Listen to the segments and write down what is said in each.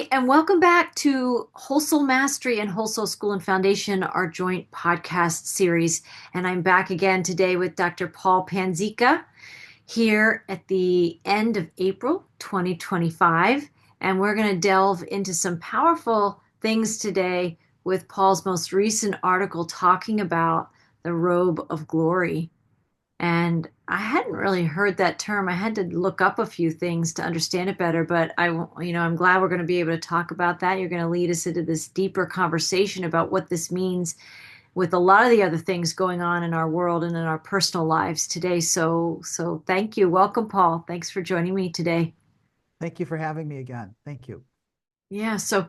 Hi, and welcome back to Wholesale Mastery and Wholesale School and Foundation, our joint podcast series. And I'm back again today with Dr. Paul Panzica here at the end of April 2025. And we're going to delve into some powerful things today with Paul's most recent article talking about the robe of glory. And I hadn't really heard that term. I had to look up a few things to understand it better, but I'm glad we're going to be able to talk about that. You're going to lead us into this deeper conversation about what this means with a lot of the other things going on in our world and in our personal lives today. So thank you. Welcome, Paul. Thanks for joining me today. Thank you for having me again. Thank you. Yeah, so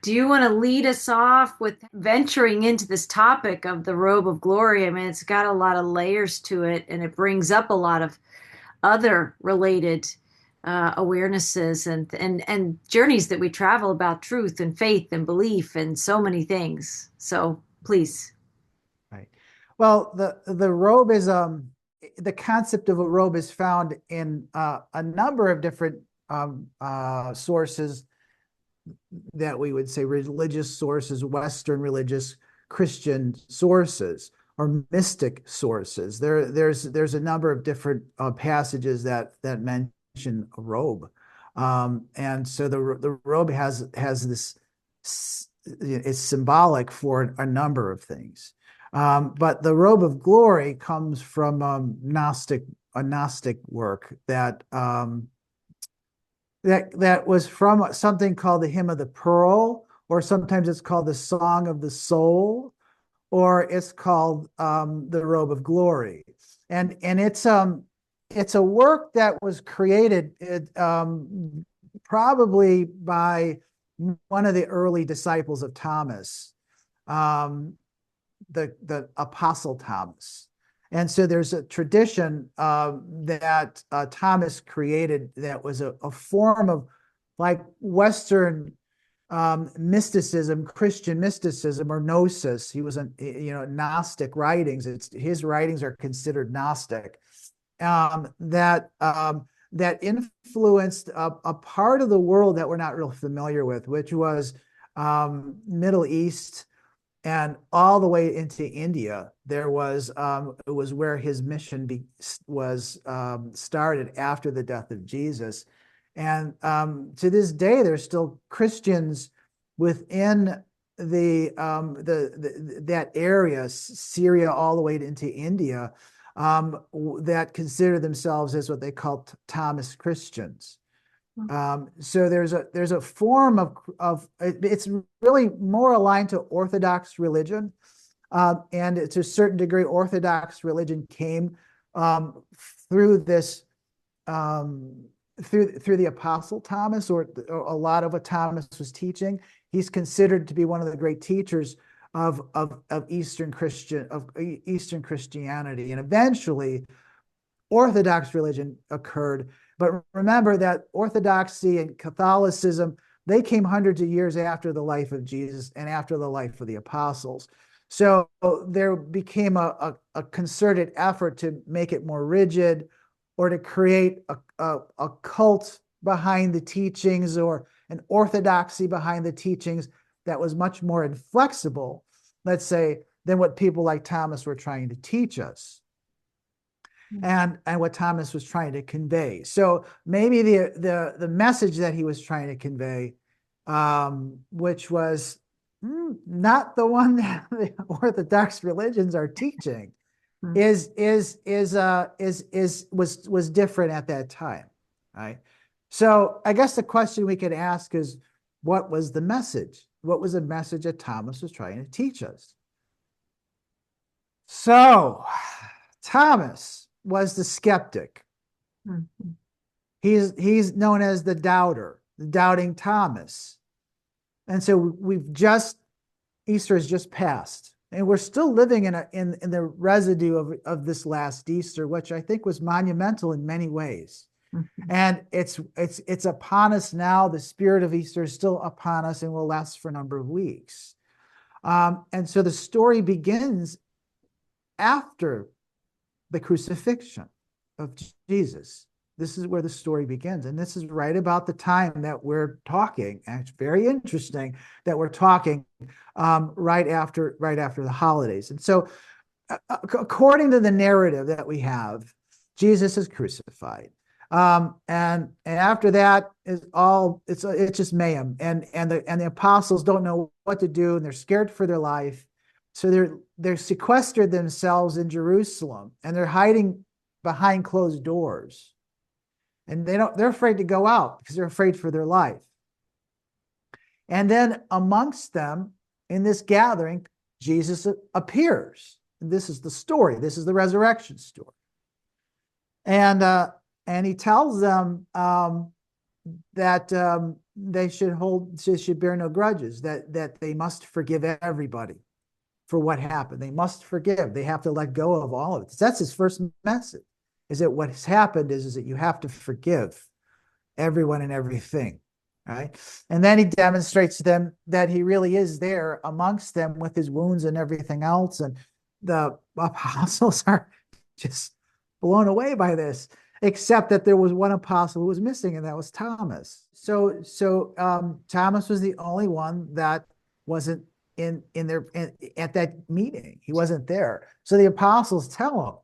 do you want to lead us off with venturing into this topic of the robe of glory? I mean, it's got a lot of layers to it, and it brings up a lot of other related awarenesses and journeys that we travel about truth and faith and belief and so many things. So please. Right. Well, the robe is the concept of a robe is found in a number of different sources that we would say religious sources, Western religious Christian sources, or mystic sources. There's a number of different passages that mention a robe, and so the robe has this. It's symbolic for a number of things, but the robe of glory comes from a Gnostic work that was from something called the Hymn of the Pearl, or sometimes it's called the Song of the Soul, or it's called the Robe of Glory, and it's a work that was created probably by one of the early disciples of Thomas, um, the Apostle Thomas. And so there's a tradition that Thomas created that was a form of like Western mysticism, Christian mysticism, or gnosis. He was Gnostic writings. His writings are considered Gnostic. That influenced a part of the world that we're not real familiar with, which was Middle East and all the way into India. It was where his mission was started after the death of Jesus, and to this day, there's still Christians within that area, Syria, all the way into India, that consider themselves as what they call Thomas Christians. So there's a form of it's really more aligned to Orthodox religion, and to a certain degree, Orthodox religion came through this through the Apostle Thomas, or a lot of what Thomas was teaching. He's considered to be one of the great teachers of Eastern Christianity, and eventually Orthodox religion occurred. But remember that Orthodoxy and Catholicism, they came hundreds of years after the life of Jesus and after the life of the apostles. So there became a concerted effort to make it more rigid, or to create a cult behind the teachings, or an orthodoxy behind the teachings that was much more inflexible, let's say, than what people like Thomas were trying to teach us, and what Thomas was trying to convey. So maybe the message that he was trying to convey, which was not the one that the Orthodox religions are teaching, was different at that time, right? So I guess the question we could ask is, what was the message? What was the message that Thomas was trying to teach us? So Thomas was the skeptic. Mhm. He's known as the doubter, the doubting Thomas. And so Easter has just passed, and we're still living in the residue of this last Easter, which I think was monumental in many ways. Mhm. And it's upon us now. The spirit of Easter is still upon us and will last for a number of weeks. And so the story begins after the crucifixion of Jesus. This is where the story begins. And this is right about the time that we're talking. And it's very interesting that we're talking right after the holidays. And so according to the narrative that we have, Jesus is crucified. And after that is all it's just mayhem. And the apostles don't know what to do, and they're scared for their life. So they're sequestered themselves in Jerusalem, and they're hiding behind closed doors. And they're afraid to go out because they're afraid for their life. And then amongst them in this gathering, Jesus appears. And this is the story. This is the resurrection story. And he tells them that they should bear no grudges, that they must forgive everybody for what happened. They must forgive. They have to let go of all of it. That's his first message, is that what has happened is that you have to forgive everyone and everything. Right. And then he demonstrates to them that he really is there amongst them with his wounds and everything else. And the apostles are just blown away by this, except that there was one apostle who was missing, and that was Thomas. So Thomas was the only one that wasn't at that meeting. He wasn't there. So the apostles tell him,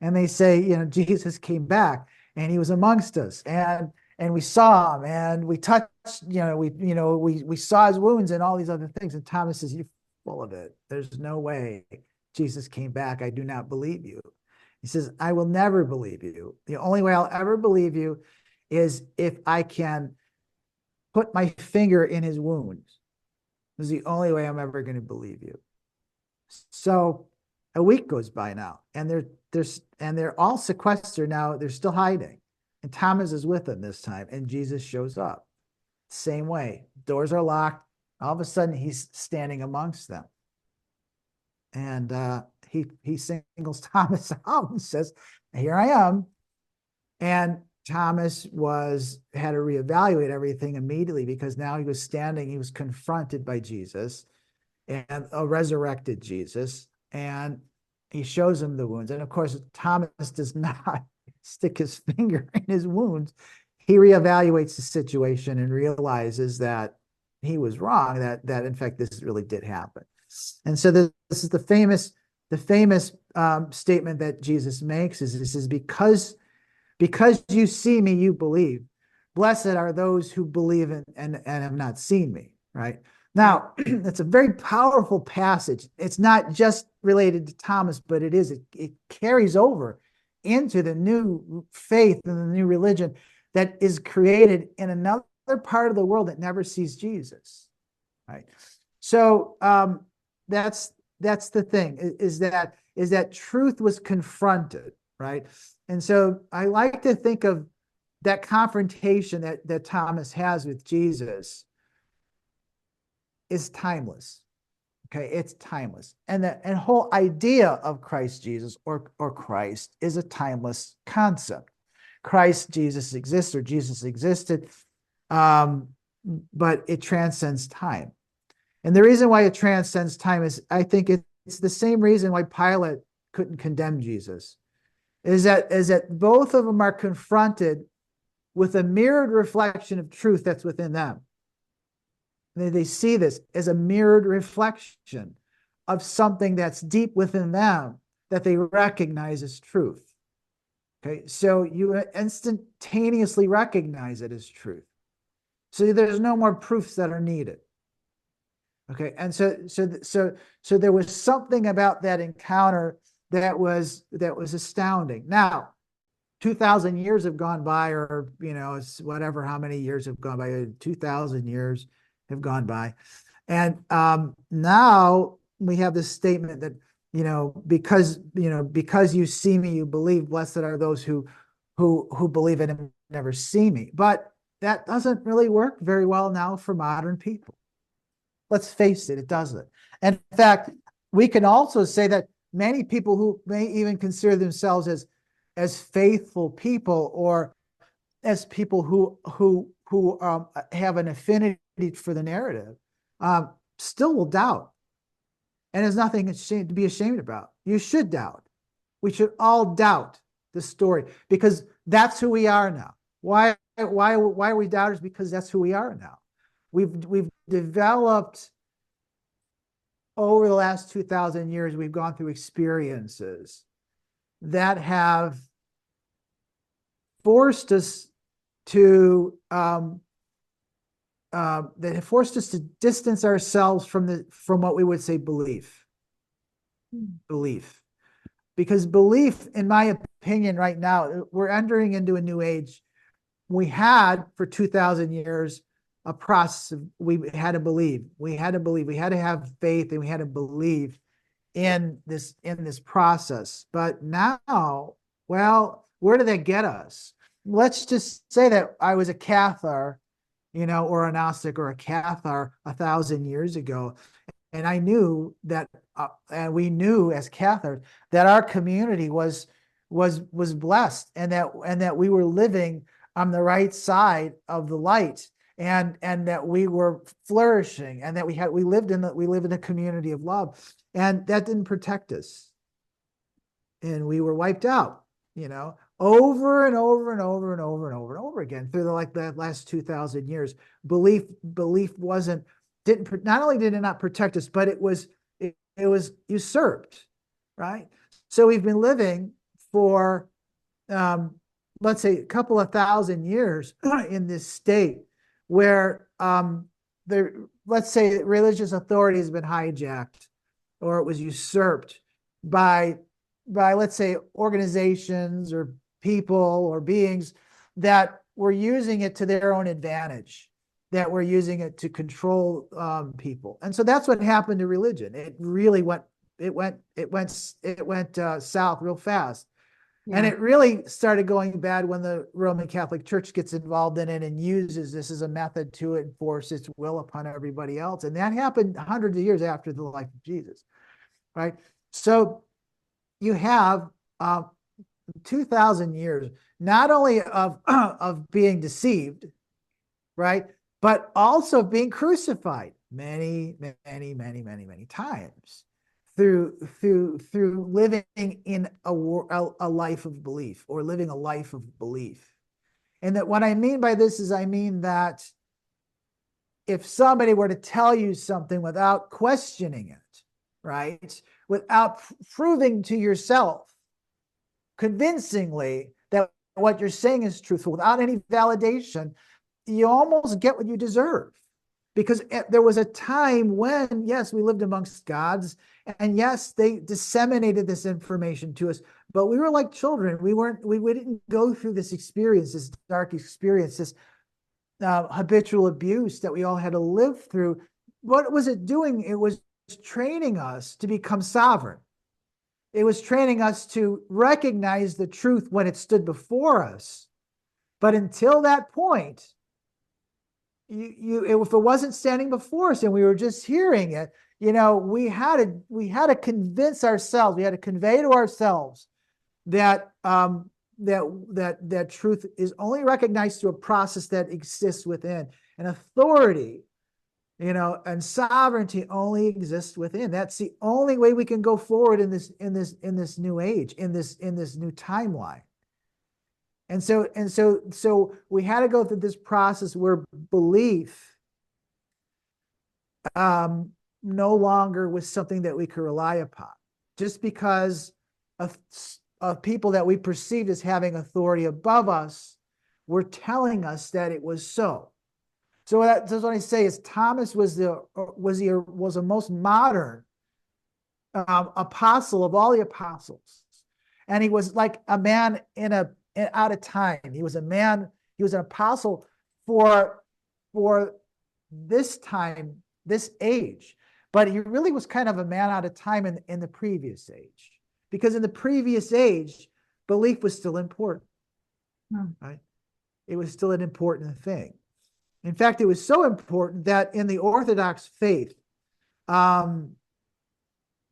and they say, Jesus came back and he was amongst us, and we saw him, and we touched, we saw his wounds and all these other things. And Thomas says, "You're full of it. There's no way Jesus came back. I do not believe you." He says, "I will never believe you. The only way I'll ever believe you is if I can put my finger in his wounds. This is the only way I'm ever going to believe you." So a week goes by now, and they're all sequestered now. They're still hiding. And Thomas is with them this time, and Jesus shows up. Same way. Doors are locked. All of a sudden, he's standing amongst them. And he singles Thomas out and says, "Here I am." And Thomas had to reevaluate everything immediately, because now he was confronted by Jesus, and a resurrected Jesus, and he shows him the wounds. And of course, Thomas does not stick his finger in his wounds. He reevaluates the situation and realizes that he was wrong, that in fact this really did happen. And so this is the famous statement that Jesus makes, is this is because you see me, you believe. Blessed are those who believe and have not seen me. Right now, it's a very powerful passage. It's not just related to Thomas, but it carries over into the new faith and the new religion that is created in another part of the world that never sees Jesus. Right. So that's the thing, is that truth was confronted. Right. And so I like to think of that confrontation that Thomas has with Jesus is timeless. Okay, it's timeless. And the whole idea of Christ Jesus or Christ is a timeless concept. Christ Jesus exists, or Jesus existed, but it transcends time. And the reason why it transcends time is, I think it's the same reason why Pilate couldn't condemn Jesus, is that both of them are confronted with a mirrored reflection of truth that's within them. They see this as a mirrored reflection of something that's deep within them that they recognize as truth. Okay, so you instantaneously recognize it as truth. So there's no more proofs that are needed. Okay, and so there was something about that encounter that was astounding. Now, 2,000 years have gone by, or it's whatever how many years have gone by. 2,000 years have gone by, and now we have this statement that because you see me, you believe. Blessed are those who believe it and never see me. But that doesn't really work very well now for modern people. Let's face it, it doesn't. And in fact, we can also say that many people who may even consider themselves as faithful people, or as people who have an affinity for the narrative, still will doubt. And there's nothing to be ashamed about. You should doubt. We should all doubt the story, because that's who we are now. Why are we doubters? Because that's who we are now. We've developed over the last 2,000 years, we've gone through experiences that have forced us to distance ourselves from what we would say belief. Because belief, in my opinion, right now, we're entering into a new age. We had for 2,000 years a process of, we had to believe, we had to have faith, and we had to believe in this process. But now, well, where did that get us? Let's just say that I was a Cathar, or a Gnostic or a Cathar 1,000 years ago, and I knew that, and we knew as Cathars that our community was blessed, and that we were living on the right side of the light, and that we were flourishing, and that we lived in a community of love, and that didn't protect us, and we were wiped out, over and over and over and over and over and over again through the last 2,000 years. Belief didn't not only did it not protect us, but it was usurped, right? So we've been living for let's say a couple of thousand years in this state where let's say religious authority has been hijacked, or it was usurped by let's say organizations or people or beings that were using it to their own advantage, that were using it to control people. And so that's what happened to religion. It really went south real fast. Yeah. And it really started going bad when the Roman Catholic Church gets involved in it and uses this as a method to enforce its will upon everybody else. And that happened hundreds of years after the life of Jesus, right? So you have 2,000 years, not only of being deceived, right, but also being crucified many times through living in a life of belief, or living a life of belief. And that what I mean by this is, I mean that if somebody were to tell you something without questioning it, right, without proving to yourself convincingly that what you're saying is truthful, without any validation, you almost get what you deserve. Because there was a time when, yes, we lived amongst gods, and yes, they disseminated this information to us, but we were like children. We didn't go through this experience, this dark experience, this habitual abuse that we all had to live through. What was it doing? It was training us to become sovereign. It was training us to recognize the truth when it stood before us. But until that point, if it wasn't standing before us and we were just hearing it, we had to convince ourselves, we had to convey to ourselves that that truth is only recognized through a process that exists within, and authority, and sovereignty only exists within. That's the only way we can go forward in this new age, in this new timeline. And so we had to go through this process where belief no longer was something that we could rely upon, just because of people that we perceived as having authority above us were telling us that it was so. So that's what I say is Thomas was the most modern apostle of all the apostles, and he was like a man out of time. He was an apostle for this time, this age, but he really was kind of a man out of time in the previous age, because in the previous age, belief was still important, right? It was still an important thing. In fact, it was so important that in the Orthodox faith, according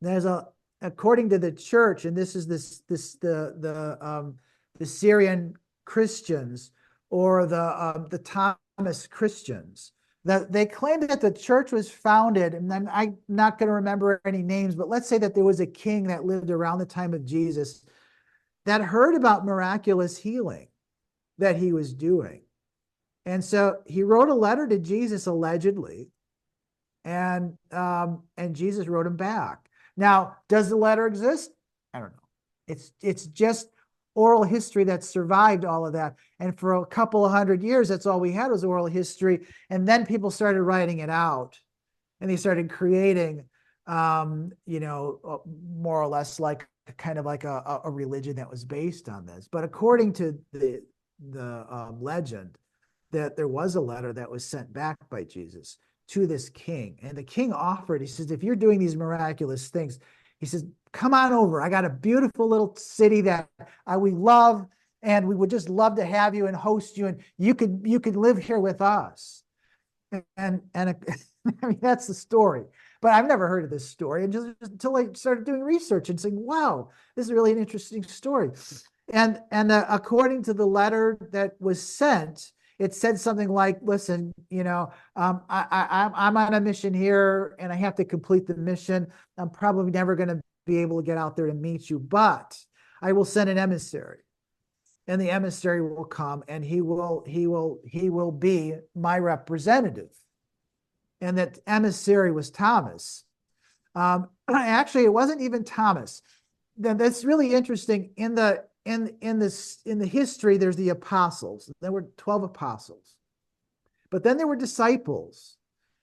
to the church, and this is the Syrian Christians, or the Thomas Christians, that they claim that the church was founded, and I'm not going to remember any names, but let's say that there was a king that lived around the time of Jesus, that heard about miraculous healing that he was doing. And so he wrote a letter to Jesus allegedly, and Jesus wrote him back. Now, does the letter exist? I don't know. It's just oral history that survived all of that. And for a couple of 100 years, that's all we had was oral history. And then people started writing it out, and they started creating, more or less like kind of like a religion that was based on this. But according to the legend, that there was a letter that was sent back by Jesus to this king. And the king offered, he says, if you're doing these miraculous things, he says, come on over. I got a beautiful little city that we love, and we would just love to have you and host you, and you could live here with us. And I mean, that's the story. But I've never heard of this story, and just until I started doing research and saying, wow, this is really an interesting story. And according to the letter that was sent, it said something like, listen, I'm on a mission here, and I have to complete the mission. I'm probably never going to be able to get out there and meet you, but I will send an emissary, and the emissary will come, and he will be my representative. And that emissary was Thomas. Actually, it wasn't even Thomas. That's really interesting. In the history, there's the apostles. There were 12 apostles, but then there were disciples,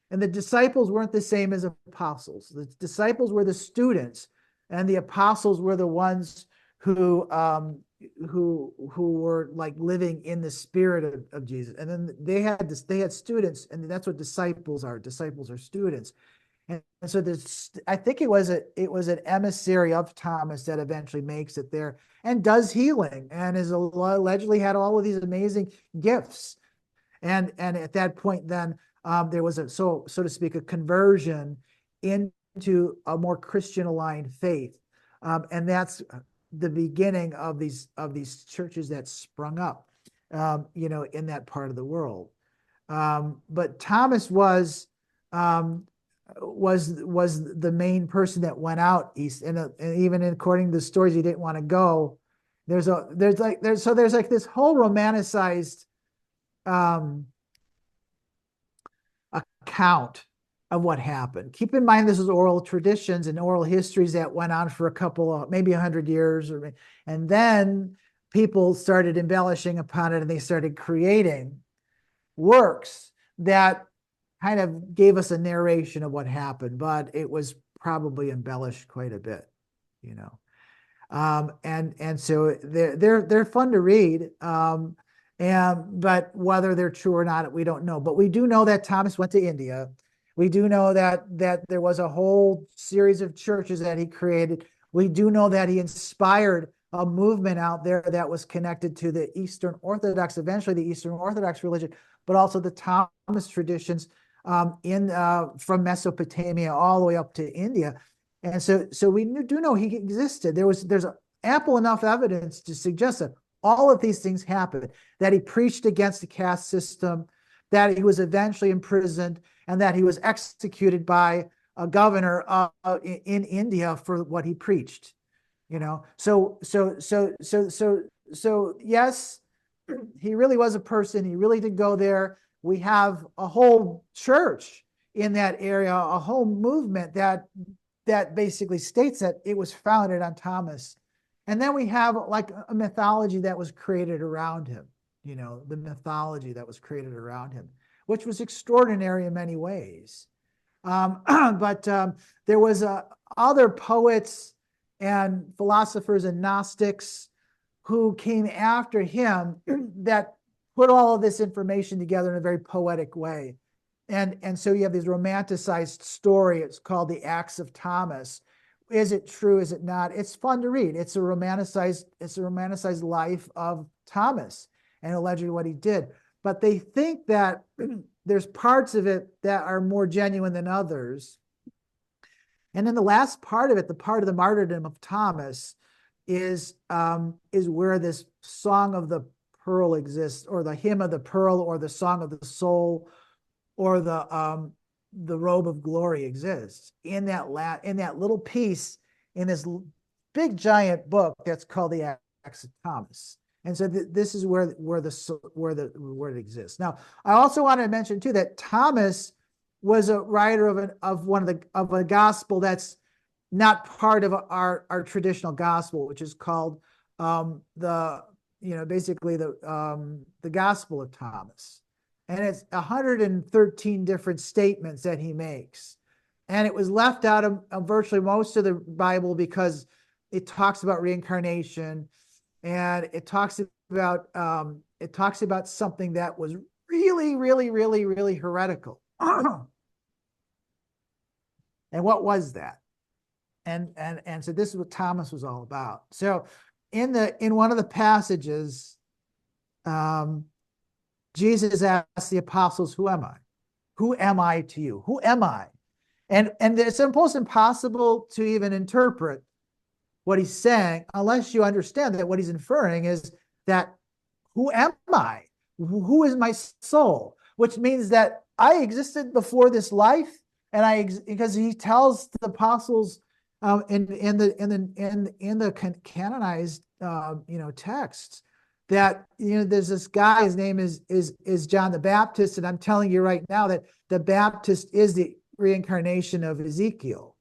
and the disciples weren't the same as apostles. The disciples were the students, and the apostles were the ones who were like living in the spirit of Jesus. And then they had students, and that's what disciples are. Disciples are students. And so I think it was an emissary of Thomas that eventually makes it there and does healing, and is allegedly had all of these amazing gifts. And at that point, then there was so to speak, a conversion into a more Christian aligned faith, and that's the beginning of these churches that sprung up, in that part of the world. But Thomas was the main person that went out east, and even according to the stories, he didn't want to go. There's like this whole romanticized account of what happened. Keep in mind, this is oral traditions and oral histories that went on for a couple of maybe 100 years, and then people started embellishing upon it, and they started creating works that kind of gave us a narration of what happened, but it was probably embellished quite a bit, and so they're fun to read, but whether they're true or not, we don't know. But we do know that Thomas went to India. We do know that there was a whole series of churches that he created. We do know that he inspired a movement out there that was connected to the Eastern Orthodox, eventually the Eastern Orthodox religion, but also the Thomas traditions from Mesopotamia all the way up to India. And so we do know he existed. There's ample enough evidence to suggest that all of these things happened, that he preached against the caste system, that he was eventually imprisoned, and that he was executed by a governor in India for what he preached. So yes, he really was a person. He really did go there. We have a whole church in that area, a whole movement that basically states that it was founded on Thomas. And then we have like a mythology that was created around him, the mythology that was created around him, which was extraordinary in many ways. But there was other poets and philosophers and Gnostics who came after him that put all of this information together in a very poetic way. And so you have this romanticized story. It's called the Acts of Thomas. Is it true? Is it not? It's fun to read. It's a romanticized life of Thomas and allegedly what he did. But they think that there's parts of it that are more genuine than others. And then the last part of it, the part of the martyrdom of Thomas, is where this Song of the Pearl exists, or the Hymn of the Pearl, or the Song of the Soul, or the Robe of Glory exists in that little piece in this big giant book that's called the of Thomas. And so this is where the word exists. Now, I also want to mention too that Thomas was a writer of a gospel that's not part of our traditional gospel, which is called basically the Gospel of Thomas. And it's 113 different statements that he makes. And it was left out of virtually most of the Bible because it talks about reincarnation, and it talks about something that was really, really, really, really heretical. And what was that? And so this is what Thomas was all about. So in one of the passages, Jesus asked the apostles, "Who am I? Who am I to you? Who am I?" And it's almost impossible to even interpret what he's saying unless you understand that what he's inferring is that who am I? Who is my soul? Which means that I existed before this life, because he tells the apostles in the canonized texts that there's this guy, his name is John the Baptist, and I'm telling you right now that the Baptist is the reincarnation of Ezekiel,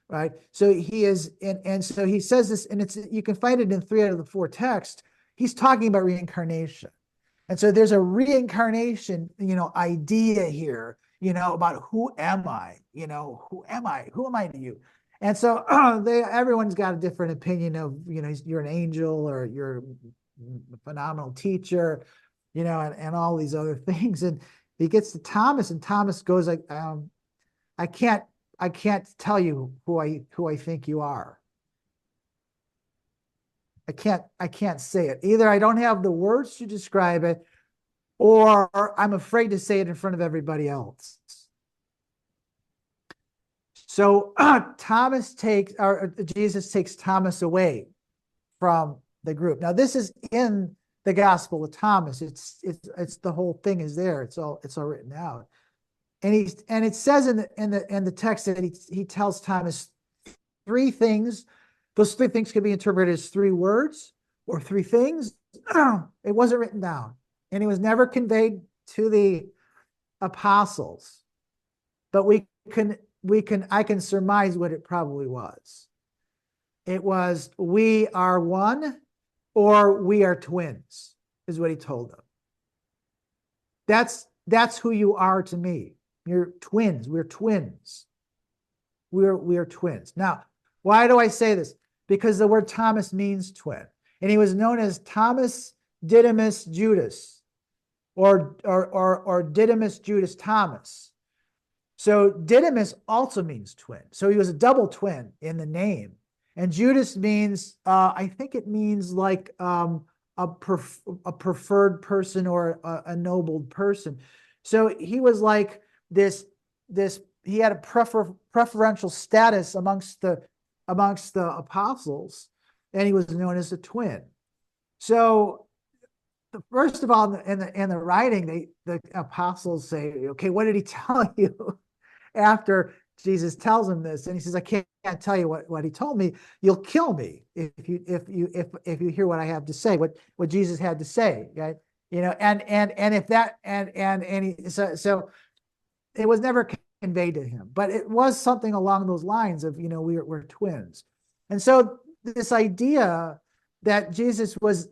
right? So he is, and so he says this, and you can find it in 3 out of the 4 texts. He's talking about reincarnation, and so there's a reincarnation, idea here, about who am I? Who am I? Who am I to you? And so everyone's got a different opinion of, you're an angel or you're a phenomenal teacher, and all these other things. And he gets to Thomas, and Thomas goes like, I can't tell you who I think you are. I can't say it. Either I don't have the words to describe it, or I'm afraid to say it in front of everybody else. So Jesus takes Thomas away from the group. Now, this is in the Gospel of Thomas. It's the whole thing is there. It's all written out. And it says in the text that he tells Thomas 3 things. Those 3 things could be interpreted as 3 words or 3 things. It wasn't written down, and it was never conveyed to the apostles. But I can surmise what it probably was. It was, we are one, or we are twins, is what he told them. That's who you are to me. You're twins. We're twins. We are twins. Now, why do I say this? Because the word Thomas means twin. And he was known as Thomas Didymus Judas, or Didymus Judas Thomas. So Didymus also means twin. So he was a double twin in the name. And Judas means, I think it means like a preferred person or a noble person. So he was like this. He had a preferential status amongst the apostles, and he was known as a twin. So first of all, in the writing, the apostles say, "Okay, what did he tell you?" After Jesus tells him this, and he says, "I can't tell you what he told me. You'll kill me if you hear what I have to say, what Jesus had to say." Right? And if that so it was never conveyed to him, but it was something along those lines of, we're twins. And so this idea that Jesus was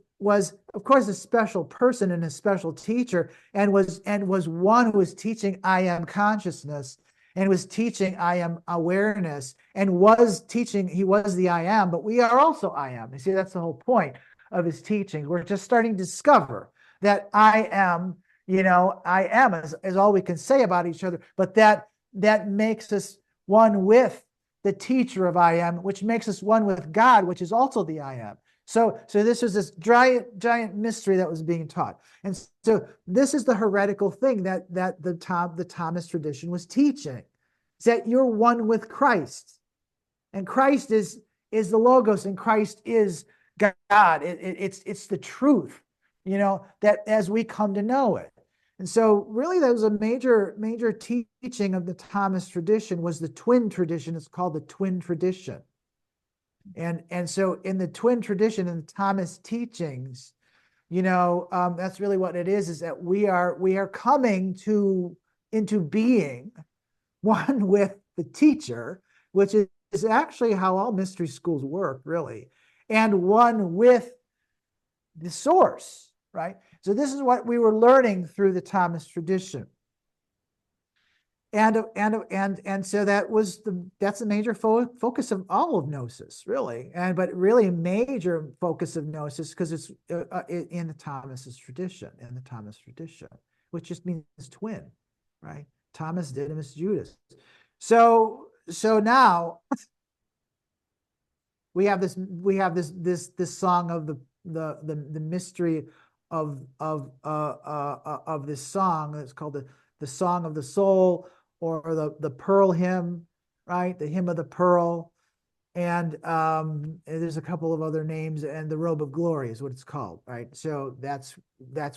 of course a special person and a special teacher, and was one who was teaching I am consciousness, and was teaching I am awareness, and was teaching, he was the I am, but we are also I am. You see, that's the whole point of his teachings. We're just starting to discover that I am, I am is all we can say about each other, but that makes us one with the teacher of I am, which makes us one with God, which is also the I am. So this was this giant mystery that was being taught. And so this is the heretical thing that the Thomas tradition was teaching. Is that you're one with Christ. And Christ is the Logos, and Christ is God. It's the truth, that as we come to know it. And so really that was a major teaching of the Thomas tradition, was the twin tradition. It's called the twin tradition. And so in the twin tradition and the Thomas teachings, that's really what it is that we are coming to into being one with the teacher, which is actually how all mystery schools work, really, and one with the source, right? So this is what we were learning through the Thomas tradition. And so that's a major focus of all of gnosis, really, but really a major focus of gnosis because it's in the Thomas's tradition, which just means twin, right? Thomas, Didymus, Judas. So now we have this song of the mystery of this song. It's called the Song of the Soul, or the Pearl Hymn, right? The Hymn of the Pearl. And there's a couple of other names, and the Robe of Glory is what it's called, right? So that's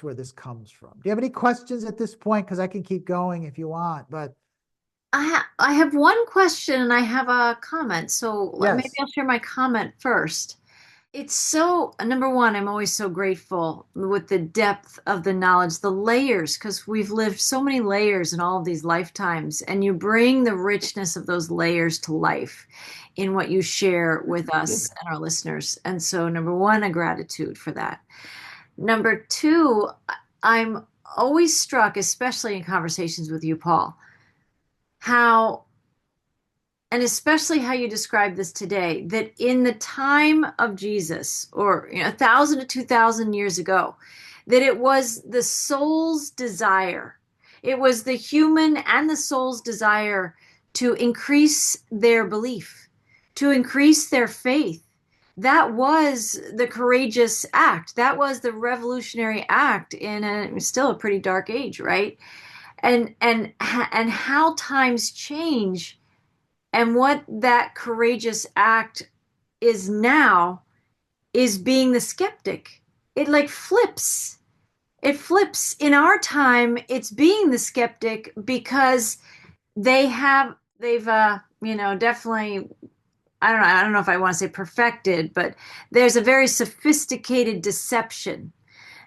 where this comes from. Do you have any questions at this point? Because I can keep going if you want, but I have one question and I have a comment. So maybe yes, I'll share my comment first. It's so, number one, I'm always so grateful with the depth of the knowledge, the layers, because we've lived so many layers in all of these lifetimes, and you bring the richness of those layers to life in what you share with us and our listeners. And so, number one, a gratitude for that. Number two, I'm always struck, especially in conversations with you, Paul, how and especially how you describe this today, that in the time of Jesus, or 1,000 to 2,000 years ago, that it was the soul's desire, it was the human and the soul's desire to increase their belief, to increase their faith. That was the courageous act. That was the revolutionary act in still a pretty dark age, right? And how times change and what that courageous act is now is being the skeptic. It like flips. It flips. In our time, it's being the skeptic because they've definitely, I don't know if I want to say perfected, but there's a very sophisticated deception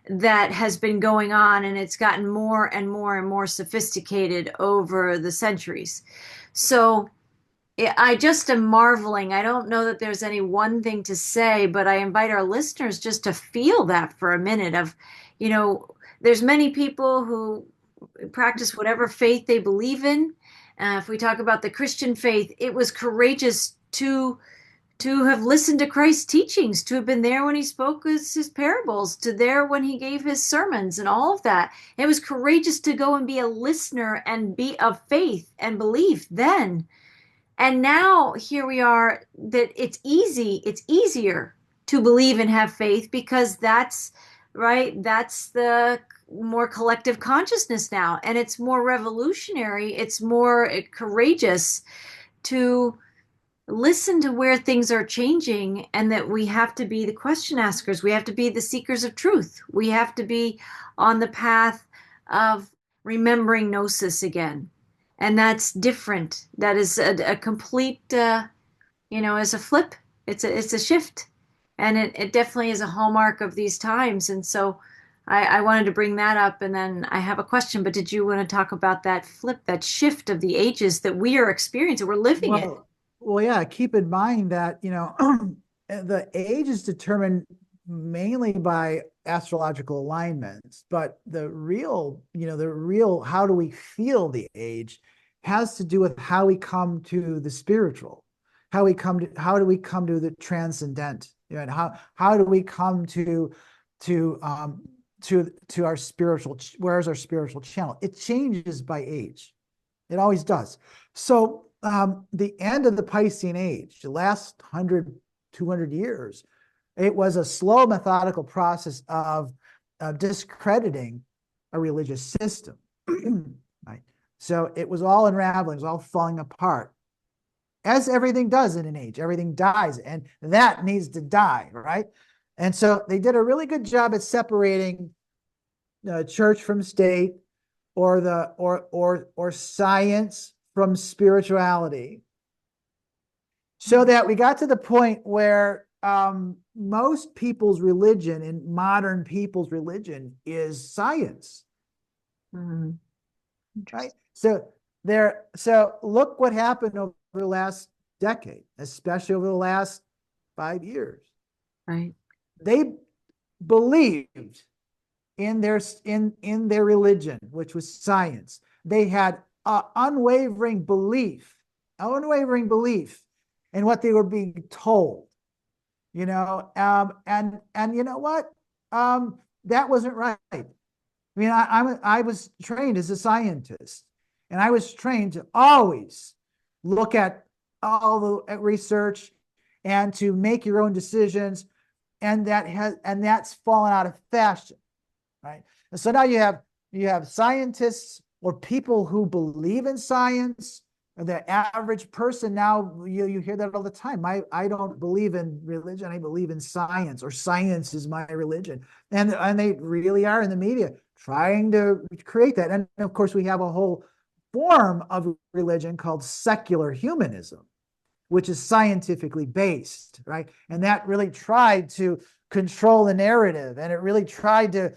that has been going on, and it's gotten more and more and more sophisticated over the centuries. So I just am marveling. I don't know that there's any one thing to say, but I invite our listeners just to feel that for a minute of, you know, there's many people who practice whatever faith they believe in. If we talk about the Christian faith, it was courageous to have listened to Christ's teachings, to have been there when he spoke his parables, to there when he gave his sermons and all of that. It was courageous to go and be a listener and be of faith and belief then. And now here we are that it's easier to believe and have faith because that's right, that's the more collective consciousness now. And it's more revolutionary, it's more courageous to listen to where things are changing, and that we have to be the question askers. We have to be the seekers of truth. We have to be on the path of remembering gnosis again. And that's different. That is a complete, as a flip. It's a shift. And it definitely is a hallmark of these times. And so I wanted to bring that up. And then I have a question, but did you want to talk about that flip, that shift of the ages that we are experiencing? We're living it. well, yeah. Keep in mind that the age is determined mainly by astrological alignments, but the real how do we feel the age has to do with how we come to the spiritual, how do we come to the transcendent, and how do we come to our spiritual, where's our spiritual channel? It changes by age. It always does. So the end of the Piscean age, the last 100, 200 years, it was a slow, methodical process of discrediting a religious system. Right? So it was all unraveling, it was all falling apart. As everything does in an age, everything dies, and that needs to die, right? And so they did a really good job at separating church from state, or science from spirituality. So that we got to the point where most people's religion and modern people's religion is science, Mm, right? interesting. So look what happened over the last decade, especially over the last 5 years. Right. They believed in their religion, which was science. They had unwavering belief in what they were being told. And you know what? That wasn't right. I mean, I was trained as a scientist, and I was trained to always look at all the research and to make your own decisions, and that's fallen out of fashion, right? And so now you have scientists or people who believe in science. The average person now, you hear that all the time. I don't believe in religion. I believe in science, or science is my religion. And they really are in the media trying to create that. And of course, we have a whole form of religion called secular humanism, which is scientifically based, right? And that really tried to control the narrative, and it really tried to,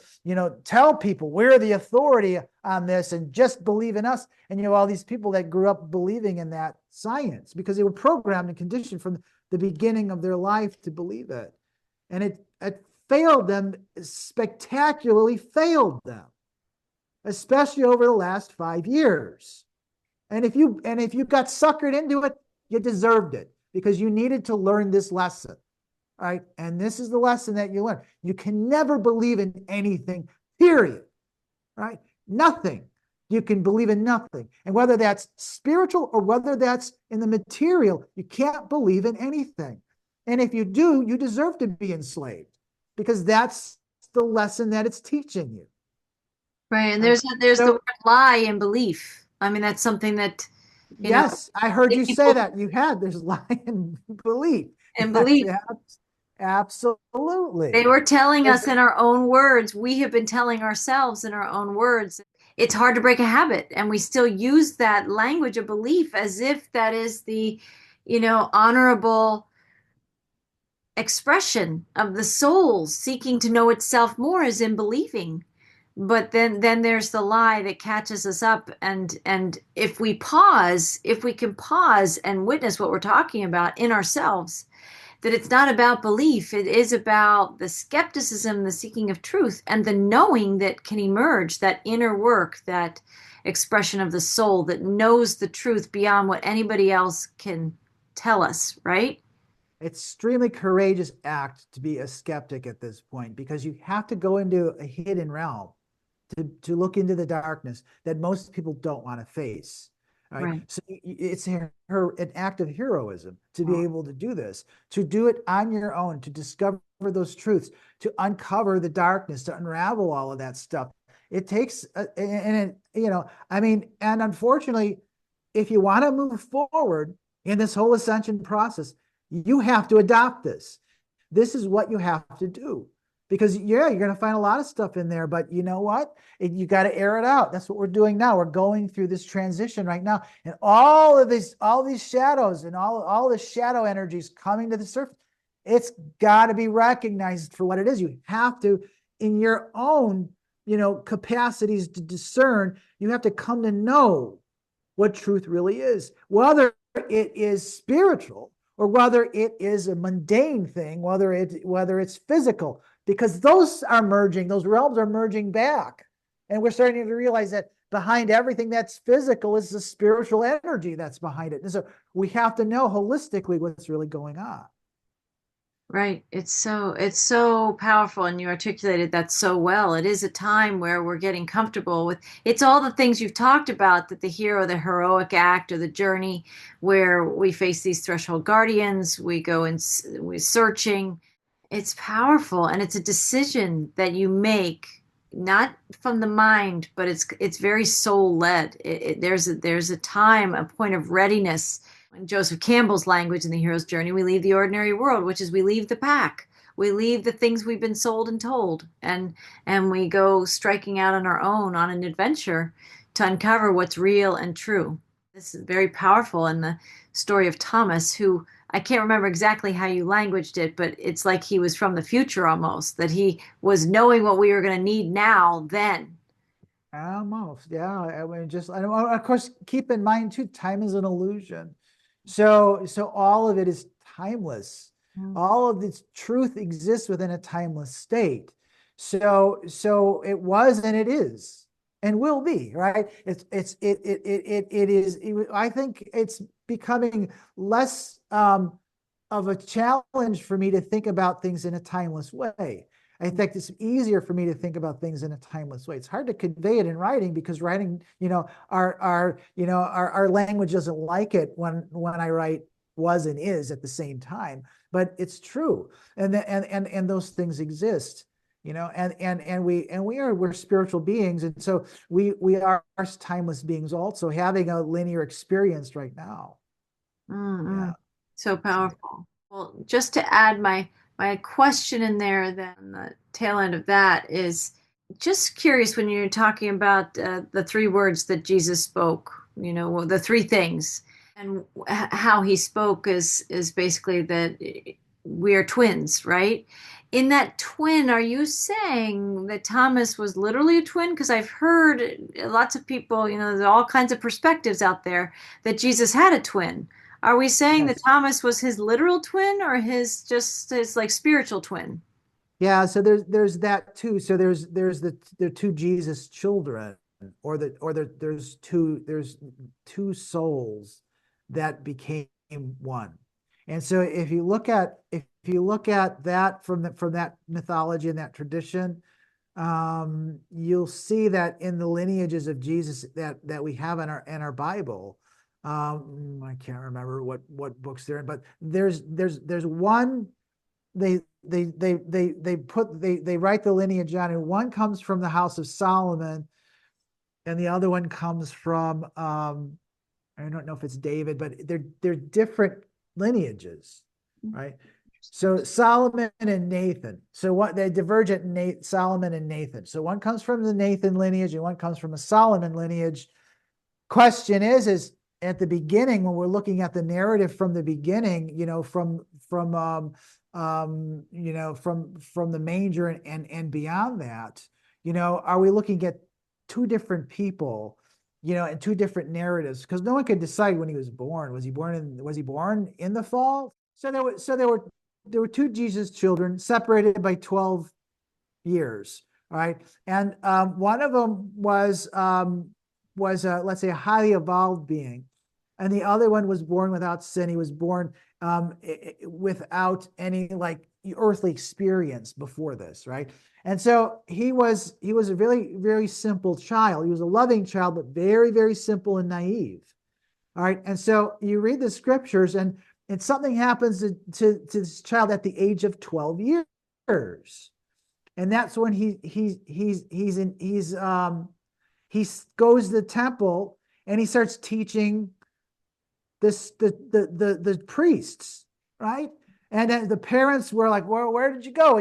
tell people we're the authority on this and just believe in us. And all these people that grew up believing in that science because they were programmed and conditioned from the beginning of their life to believe it. And it failed them, spectacularly failed them, especially over the last 5 years. And if you got suckered into it, you deserved it because you needed to learn this lesson. Right. And this is the lesson that you learn. You can never believe in anything, period. Right. Nothing. You can believe in nothing. And whether that's spiritual or whether that's in the material, you can't believe in anything. And if you do, you deserve to be enslaved because that's the lesson that it's teaching you. Right. And Right. there's the So word lie in belief. I mean, that's something that, you know, yes, I heard you say people that. There's lion belief. in That's belief. They absolutely. were telling Because us in our own words. We have been telling ourselves in our own words. It's hard to break a habit, and we still use that language of belief as if that is the, honorable expression of the soul seeking to know itself more is in believing. But then there's the lie that catches us up, and if we can pause and witness what we're talking about in ourselves, that it's not about belief, it is about the skepticism, the seeking of truth, and the knowing that can emerge, that inner work, that expression of the soul that knows the truth beyond what anybody else can tell us, right? extremely courageous act to be a skeptic at this point because you have to go into a hidden realm to look into the darkness that most people don't want to face. Right. Right. So it's an act of heroism to be able to do this, to do it on your own, to discover those truths, to uncover the darkness, to unravel all of that stuff. It takes, I mean, and unfortunately, if you want to move forward in this whole ascension process, you have to adopt this. This is what you have to do because you're going to find a lot of stuff in there, but you know what? You got to air it out. That's what we're doing now. We're going through this transition right now, and all these shadows and all the shadow energies coming to the surface. It's got to be recognized for what it is. You have to, in your own, capacities to discern. You have to come to know what truth really is, whether it is spiritual or whether it is a mundane thing, whether it's physical, because those realms are merging back. And we're starting to realize that behind everything that's physical is the spiritual energy that's behind it. And so we have to know holistically what's really going on. Right. It's so powerful, and you articulated that so well. It is a time where we're getting comfortable with it's all the things you've talked about, that the hero, the heroic act or the journey where we face these threshold guardians, we go and we're searching. It's powerful, and it's a decision that you make not from the mind, but it's very soul led. There's a time, a point of readiness. In Joseph Campbell's language in The Hero's Journey, we leave the ordinary world, which is we leave the pack. We leave the things we've been sold and told, and we go striking out on our own on an adventure to uncover what's real and true. This is very powerful in the story of Thomas, who I can't remember exactly how you languaged it, but it's like he was from the future almost, that he was knowing what we were going to need now, then. Almost, yeah. I mean, just I don't, of course, keep in mind too, time is an illusion. So all of it is timeless. Mm. All of this truth exists within a timeless state. So it was and it is and will be, right? It is. I think it's becoming less of a challenge for me to think about things in a timeless way. I think it's easier for me to think about things in a timeless way. It's hard to convey it in writing because writing, our language doesn't like it when I write was and is at the same time. But it's true, and those things exist, we're spiritual beings, and so we are timeless beings also having a linear experience right now. Mm-mm. Yeah. So So powerful. Well, just to add my question in there, then the tail end of that is just curious when you're talking about the three words that Jesus spoke, the three things, and how he spoke is basically that we are twins, right? In that twin, are you saying that Thomas was literally a twin? Because I've heard lots of people, there's all kinds of perspectives out there that Jesus had a twin. Are we saying that yes. Thomas was his literal twin or his like spiritual twin? Yeah, so there's that too. So there's the two Jesus children, there's two souls that became one. And so if you look at that from that mythology and that tradition, you'll see that in the lineages of Jesus that we have in our Bible. I can't remember what books they're in, but there's one. They write the lineage on, and one comes from the house of Solomon, and the other one comes from I don't know if it's David, but they're different lineages, right? So Solomon and Nathan. So what they divergent Solomon and Nathan. So one comes from the Nathan lineage and one comes from a Solomon lineage. Question is at the beginning when we're looking at the narrative from the beginning, from the manger and beyond that, are we looking at two different people, and two different narratives? Because no one could decide when he was born. Was he born in the fall? So there were two Jesus children separated by 12 years, right? And one of them was let's say a highly evolved being, and the other one was born without sin. He was born without any like earthly experience before this, right? And so he was a very very simple child. He was a loving child, but very very simple and naive. All right, and so you read the scriptures, and something happens to this child at the age of 12 years, and that's when he goes to the temple and he starts teaching the priests, right? And then the parents were like, where did you go?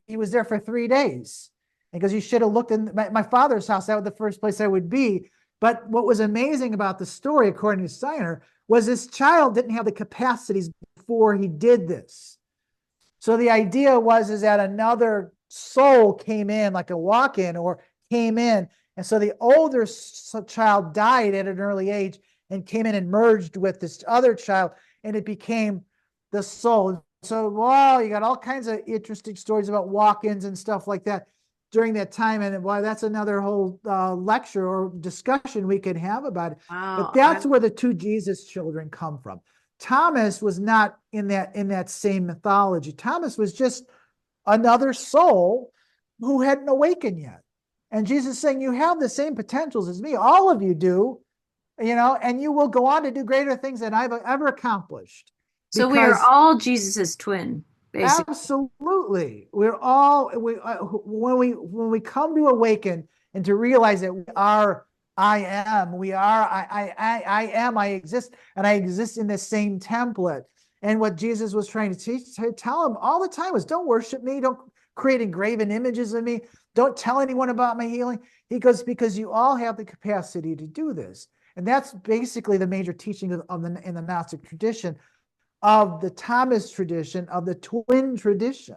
He was there for 3 days. Because you should have looked in my father's house. That was the first place I would be. But what was amazing about the story, according to Steiner, was this child didn't have the capacities before he did this. So the idea is that another soul came in, like a walk-in, or came in. And so the older child died at an early age and came in and merged with this other child, and it became the soul. So, wow, you got all kinds of interesting stories about walk-ins and stuff like that during that time. And why, that's another whole lecture or discussion we could have about it. But Wow. that's where the two Jesus children come from. Thomas was not in that same mythology. Thomas was just another soul who hadn't awakened yet. And Jesus is saying, you have the same potentials as me. All of you do, and you will go on to do greater things than I've ever accomplished. So we are Because all Jesus's twin, basically. absolutely, when we come to awaken and to realize that we are I am, I am, I exist, and I exist in the same template. And what Jesus was trying to tell him all the time was, don't worship me, don't create engraven images of me, don't tell anyone about my healing. He goes, because you all have the capacity to do this. And that's basically the major teaching in the Gnostic tradition of the Thomas tradition, of the twin tradition,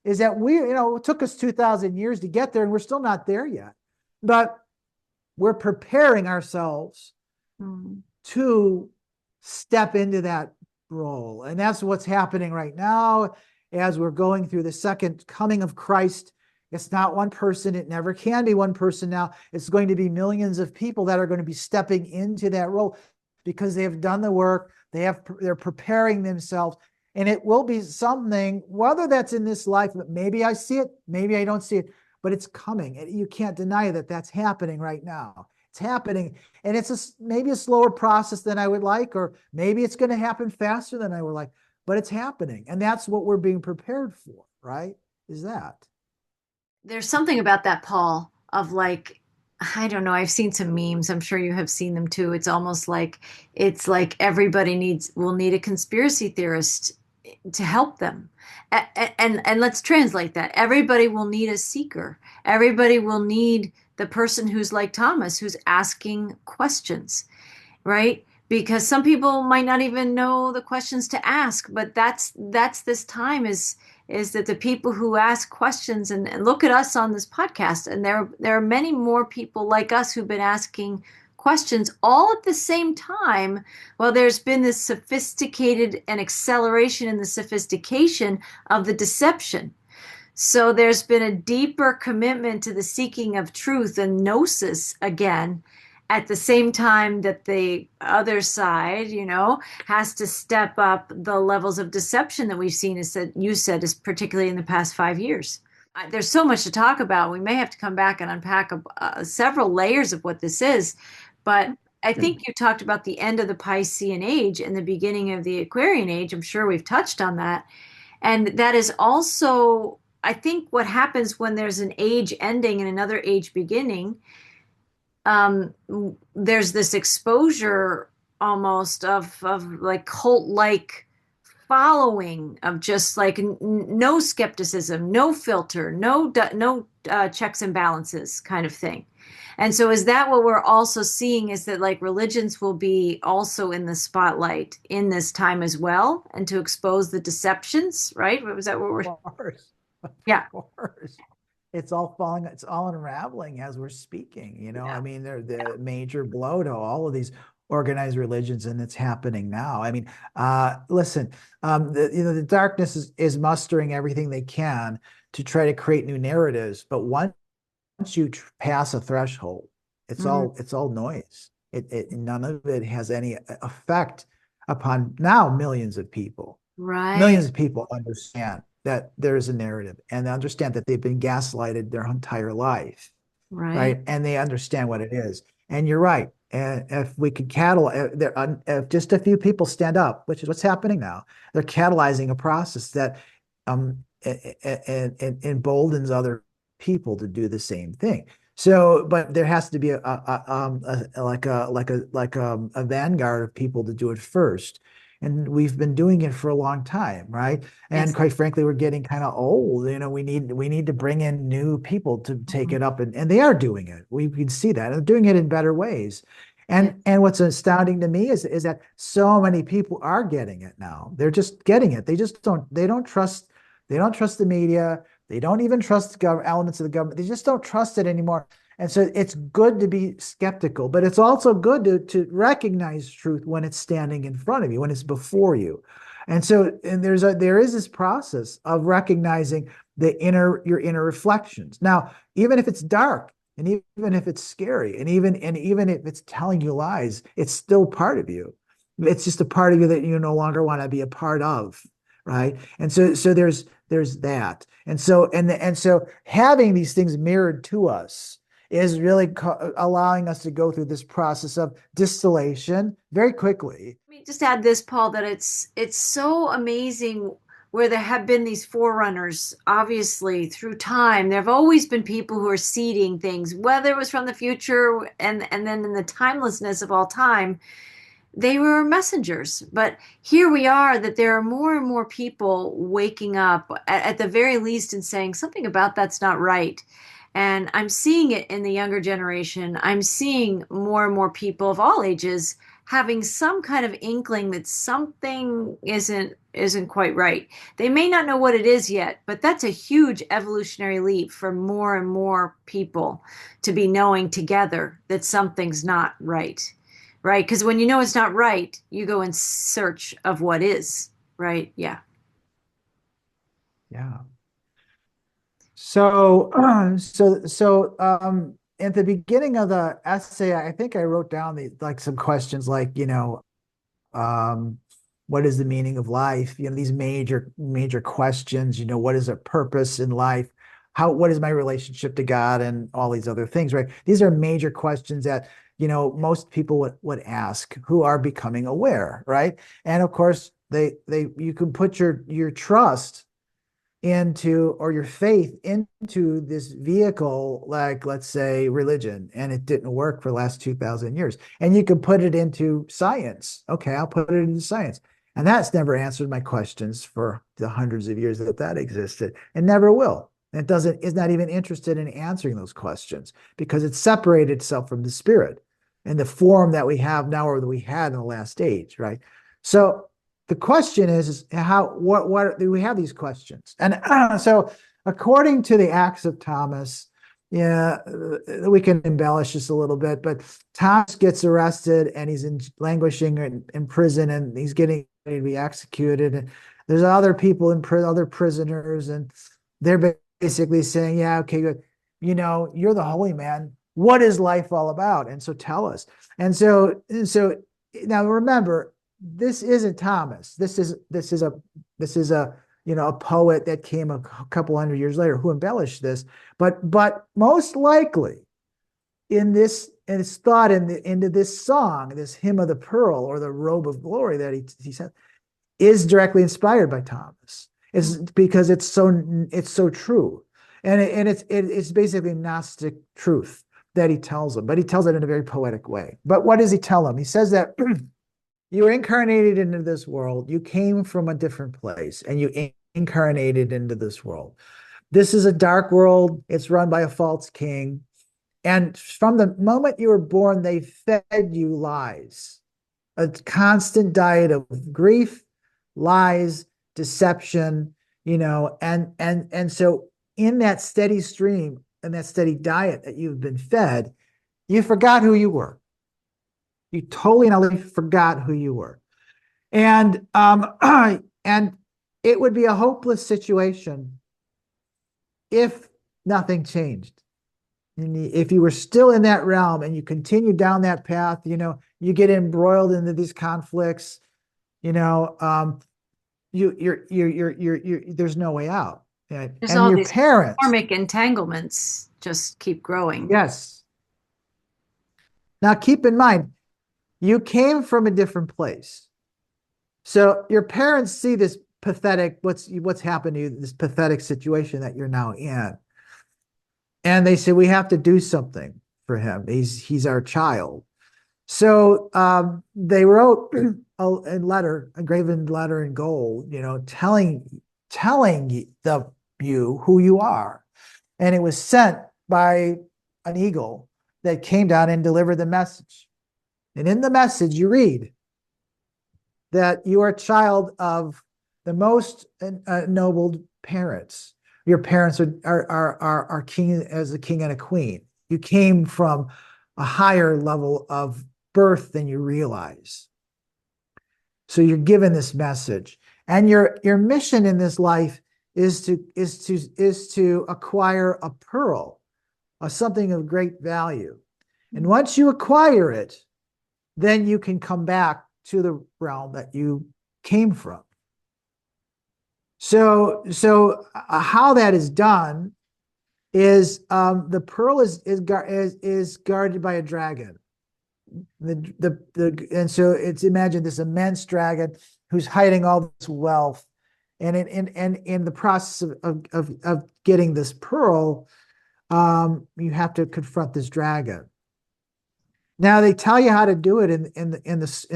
is that it took us 2,000 years to get there and we're still not there yet. But we're preparing ourselves Mm. to step into that role. And that's what's happening right now as we're going through the second coming of Christ. It's not one person. It never can be one person now. It's going to be millions of people that are going to be stepping into that role because they have done the work. They're preparing themselves. And it will be something, whether that's in this life, maybe I see it, maybe I don't see it, but it's coming. You can't deny that that's happening right now. It's happening. And it's maybe a slower process than I would like, or maybe it's going to happen faster than I would like, but it's happening. And that's what we're being prepared for, right? Is that. There's something about that, Paul, of like, I don't know, I've seen some memes. I'm sure you have seen them too. It's like everybody will need a conspiracy theorist to help them. And let's translate that. Everybody will need a seeker. Everybody will need the person who's like Thomas, who's asking questions, right? Because some people might not even know the questions to ask, but that's this time is that the people who ask questions and look at us on this podcast, and there are many more people like us who've been asking questions all at the same time. Well, there's been this sophisticated and acceleration in the sophistication of the deception. So there's been a deeper commitment to the seeking of truth and gnosis again, at the same time that the other side, has to step up the levels of deception that we've seen, as you said, is particularly in the past 5 years. There's so much to talk about. We may have to come back and unpack several layers of what this is. But I think you talked about the end of the Piscean age and the beginning of the Aquarian age. I'm sure we've touched on that. And that is also, I think, what happens when there's an age ending and another age beginning. There's this exposure almost of like cult-like following of just like no skepticism, no filter, no checks and balances kind of thing. And so is that what we're also seeing, is that like religions will be also in the spotlight in this time as well, and to expose the deceptions, right? Was that what we're? Of course. Yeah. Of course. It's all falling, it's all unraveling as we're speaking. I Yeah. mean, they're the major blow to all of these organized religions, and it's happening now. I mean, listen, the darkness is mustering everything they can to try to create new narratives. But once you pass a threshold, Mhm. it's all noise. None of it has any effect upon now millions of people. Right. Millions of people understand that there is a narrative, and they understand that they've been gaslighted their entire life, Right. right? And they understand what it is. And you're right. And if we could if just a few people stand up, which is what's happening now, they're catalyzing a process that and emboldens other people to do the same thing. So, but there has to be a vanguard of people to do it first. And we've been doing it for a long time, right? And Yes. quite frankly, we're getting kind of old. We need to bring in new people to take Mhm. it up, and they are doing it. We can see that, and they're doing it in better ways. Yeah. And what's astounding to me is that so many people are getting it now. They're just getting it. They don't trust the media. They don't even trust the elements of the government. They just don't trust it anymore. And so it's good to be skeptical, but it's also good to recognize truth when it's standing in front of you, when it's before you. And so, and there is this process of recognizing your inner reflections. Now, even if it's dark, and even if it's scary, and even if it's telling you lies, it's still part of you. It's just a part of you that you no longer want to be a part of, right? And so there's that. And so having these things mirrored to us is really allowing us to go through this process of distillation very quickly. Let me just add this, Paul, that it's so amazing where there have been these forerunners, obviously, through time. There have always been people who are seeding things, whether it was from the future and then in the timelessness of all time, they were messengers. But here we are, that there are more and more people waking up at the very least and saying something about that's not right. And I'm seeing it in the younger generation. I'm seeing more and more people of all ages having some kind of inkling that something isn't quite right. They may not know what it is yet, but that's a huge evolutionary leap for more and more people to be knowing together that something's not right. Right? Because when you know it's not right, you go in search of what is, right? Yeah. Yeah. So, at the beginning of the essay, I think I wrote down like some questions like, um, what is the meaning of life? These major questions, what is a purpose in life? What is my relationship to God and all these other things, right? These are major questions that, most people would ask who are becoming aware, right? And of course, you can put your trust into, or your faith into, this vehicle, like, let's say, religion, and it didn't work for the last 2,000 years, and you can put it into science. Okay, I'll put it into science, and that's never answered my questions for the hundreds of years that existed, and never will. It doesn't is not even interested in answering those questions, because it's separated itself from the spirit in the form that we have now, or that we had in the last age, right? So the question is what do we have these questions? And so, according to the Acts of Thomas, yeah, we can embellish this a little bit, but Thomas gets arrested, and he's languishing in prison, and he's getting ready to be executed. And there's other people in prison, other prisoners, and they're basically saying, "Yeah, okay, good. You're the holy man. What is life all about? And so tell us." And so now remember, this isn't Thomas. This is a poet that came a couple hundred years later who embellished this. But most likely, in this, and it's thought into this song, this hymn of the pearl, or the robe of glory that he said, is directly inspired by Thomas. It's because it's so true, and it's basically Gnostic truth that he tells them, but he tells it in a very poetic way. But what does he tell them? He says that you were incarnated into this world. You came from a different place, and you incarnated into this world. This is a dark world. It's run by a false king. And from the moment you were born, they fed you lies, a constant diet of grief, lies, deception, and so in that steady stream and that steady diet that you've been fed, you forgot who you were. You totally and utterly forgot who you were. And and it would be a hopeless situation if nothing changed. And if you were still in that realm and you continue down that path, you get embroiled into these conflicts, there's no way out. There's And all your these parents, karmic entanglements just keep growing. yes. Now keep in mind, you came from a different place. So your parents see this pathetic, what's happened to you, this pathetic situation that you're now in. And they say, we have to do something for him. He's our child. So they wrote a graven letter in gold, telling you who you are. And it was sent by an eagle that came down and delivered the message. And in the message, you read that you are a child of the most ennobled parents. Your parents are king, as a king and a queen. You came from a higher level of birth than you realize. So you're given this message, and your mission in this life is to acquire a pearl, something of great value. And once you acquire it, then you can come back to the realm that you came from. So how that is done is, the pearl is guarded by a dragon. And so it's, imagine this immense dragon who's hiding all this wealth, and in the process of getting this pearl, you have to confront this dragon. Now they tell you how to do it in this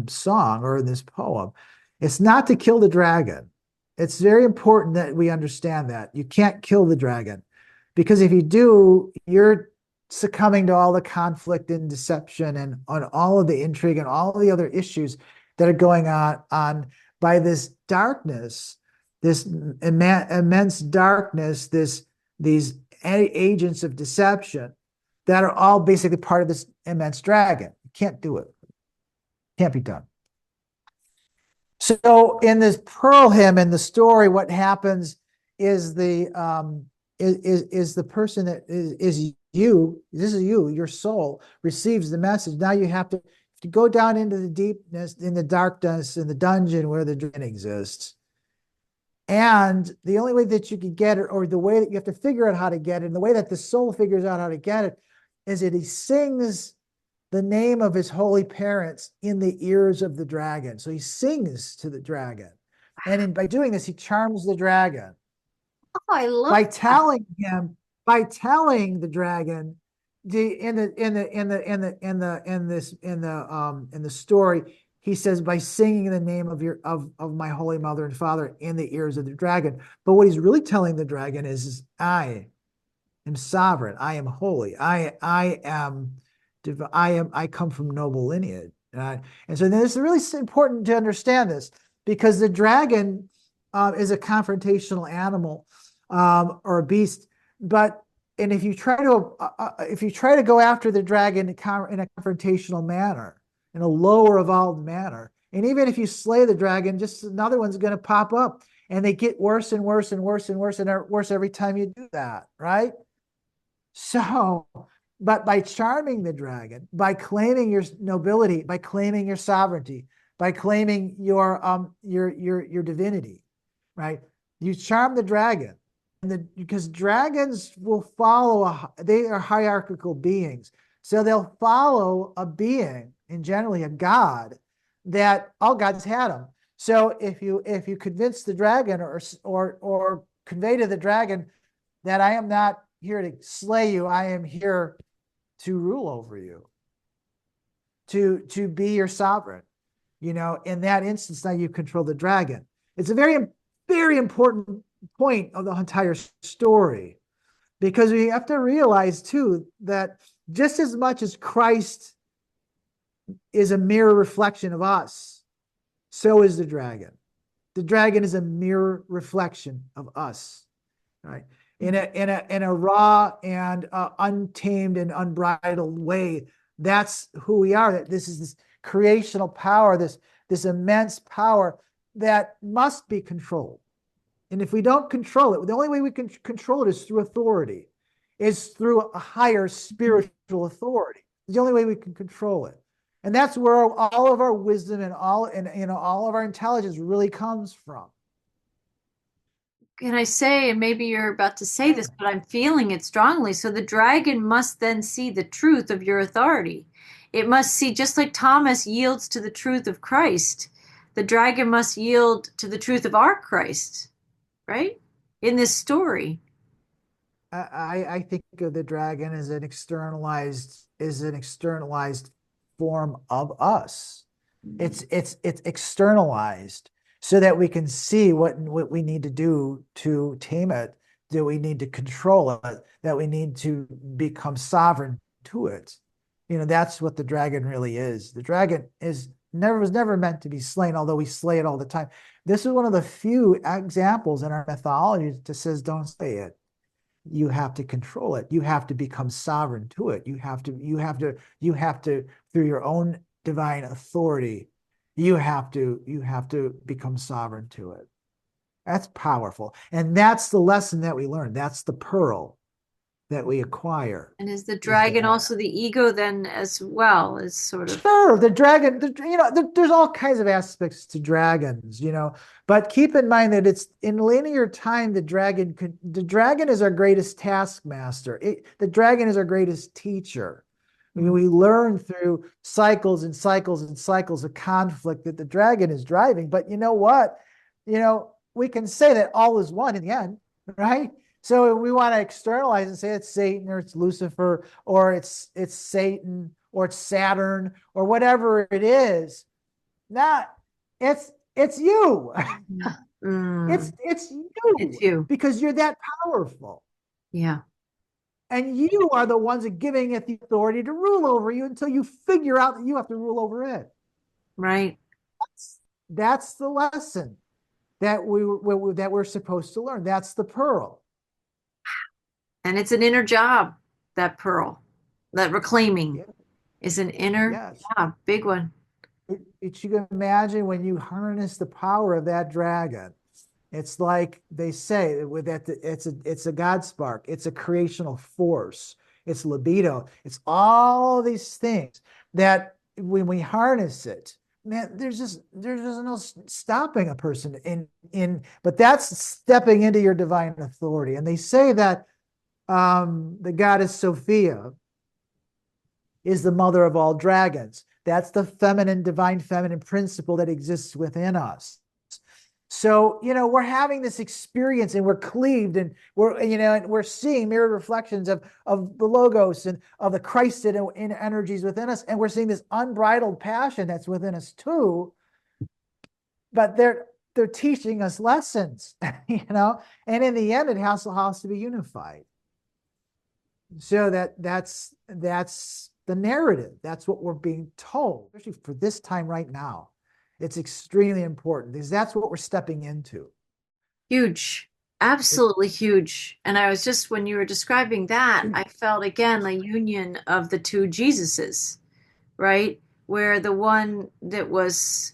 song, or in this poem. It's not to kill the dragon. It's very important that we understand that you can't kill the dragon, because if you do, you're succumbing to all the conflict and deception and on all of the intrigue and all the other issues that are going on by this darkness, this immense darkness, these agents of deception that are all basically part of this immense dragon. You can't do it. Can't be done. So in this pearl hymn in the story, what happens is the person that is you. This is you. Your soul receives the message. Now you have to go down into the deepness, in the darkness, in the dungeon where the dragon exists. And the only way that you can get it, or the way that you have to figure out how to get it, and the way that the soul figures out how to get it, is that he sings the name of his holy parents in the ears of the dragon. So he sings to the dragon. And by doing this, he charms the dragon. Oh, I love By that. telling him, by telling the dragon, in the story, he says, by singing the name of my holy mother and father in the ears of the dragon. But what he's really telling the dragon is I am sovereign. I am holy. I come from noble lineage. And so then it's really important to understand this, because the dragon is a confrontational animal, or a beast. But and if you try to go after the dragon in a confrontational manner, in a lower evolved manner, and even if you slay the dragon, just another one's going to pop up, and they get worse and worse and worse and worse and worse every time you do that, right? So, but by charming the dragon, by claiming your nobility, by claiming your sovereignty, by claiming your divinity, right? You charm the dragon, because dragons will follow they are hierarchical beings, so they'll follow a being, and generally a god, that all gods had them. So if you convince the dragon, or convey to the dragon that I am not here to slay you, I am here to rule over you, to be your sovereign. In that instance, now you control the dragon. It's a very important point of the entire story, because we have to realize too that just as much as Christ is a mirror reflection of us, so is the dragon. The dragon is a mirror reflection of us, right? In a raw and untamed and unbridled way. That's who we are. That this is this creational power, this immense power that must be controlled. And if we don't control it, the only way we can control it is through authority, is through a higher spiritual authority. It's the only way we can control it. And that's where all of our wisdom and all of our intelligence really comes from. Can I say, and maybe you're about to say this, but I'm feeling it strongly. So the dragon must then see the truth of your authority. It must see, just like Thomas yields to the truth of Christ, the dragon must yield to the truth of our Christ, right? In this story. I think of the dragon as an externalized form of us. It's externalized so that we can see what we need to do to tame it, that we need to control it, that we need to become sovereign to it. That's what the dragon really is. The dragon was never meant to be slain, although we slay it all the time. This is one of the few examples in our mythology that says don't slay it. You have to control it. You have to become sovereign to it. You have to, through your own divine authority, you have to become sovereign to it. That's powerful. And that's the lesson that we learn. That's the pearl that we acquire. And is the Is dragon that also the ego then as well? Is sort of. Sure, the dragon, there's all kinds of aspects to dragons, but keep in mind that it's in linear time, the dragon is our greatest taskmaster. The dragon is our greatest teacher. We learn through cycles and cycles and cycles of conflict that the dragon is driving. But you know what? We can say that all is one in the end, right? So we want to externalize and say it's Satan or it's Lucifer or it's Satan or it's Saturn or whatever it is. Not it's you. Mm, It's it's you you. because you're that powerful. Yeah. And you are the ones that giving it the authority to rule over you until you figure out that you have to rule over it. Right. That's the lesson that we're supposed to learn. That's the pearl. And it's an inner job, that pearl, that reclaiming Yeah, is an inner yes. job, big one. You can imagine when you harness the power of that dragon. It's like they say with that it's a God spark, it's a creational force, it's libido, it's all these things that when we harness it, man, there's no stopping a person in but that's stepping into your divine authority. And they say that the goddess Sophia is the mother of all dragons. That's the feminine, divine feminine principle that exists within us. So, we're having this experience and we're cleaved and and we're seeing mirrored reflections of the logos and of the Christ in energies within us. And we're seeing this unbridled passion that's within us too. But they're teaching us lessons, and in the end, it has to be unified. So that's the narrative. That's what we're being told, especially for this time right now. It's extremely important because that's what we're stepping into. Huge, It, absolutely huge. And I was just, when you were describing that, I felt again the union of the two Jesuses, right? Where the one that was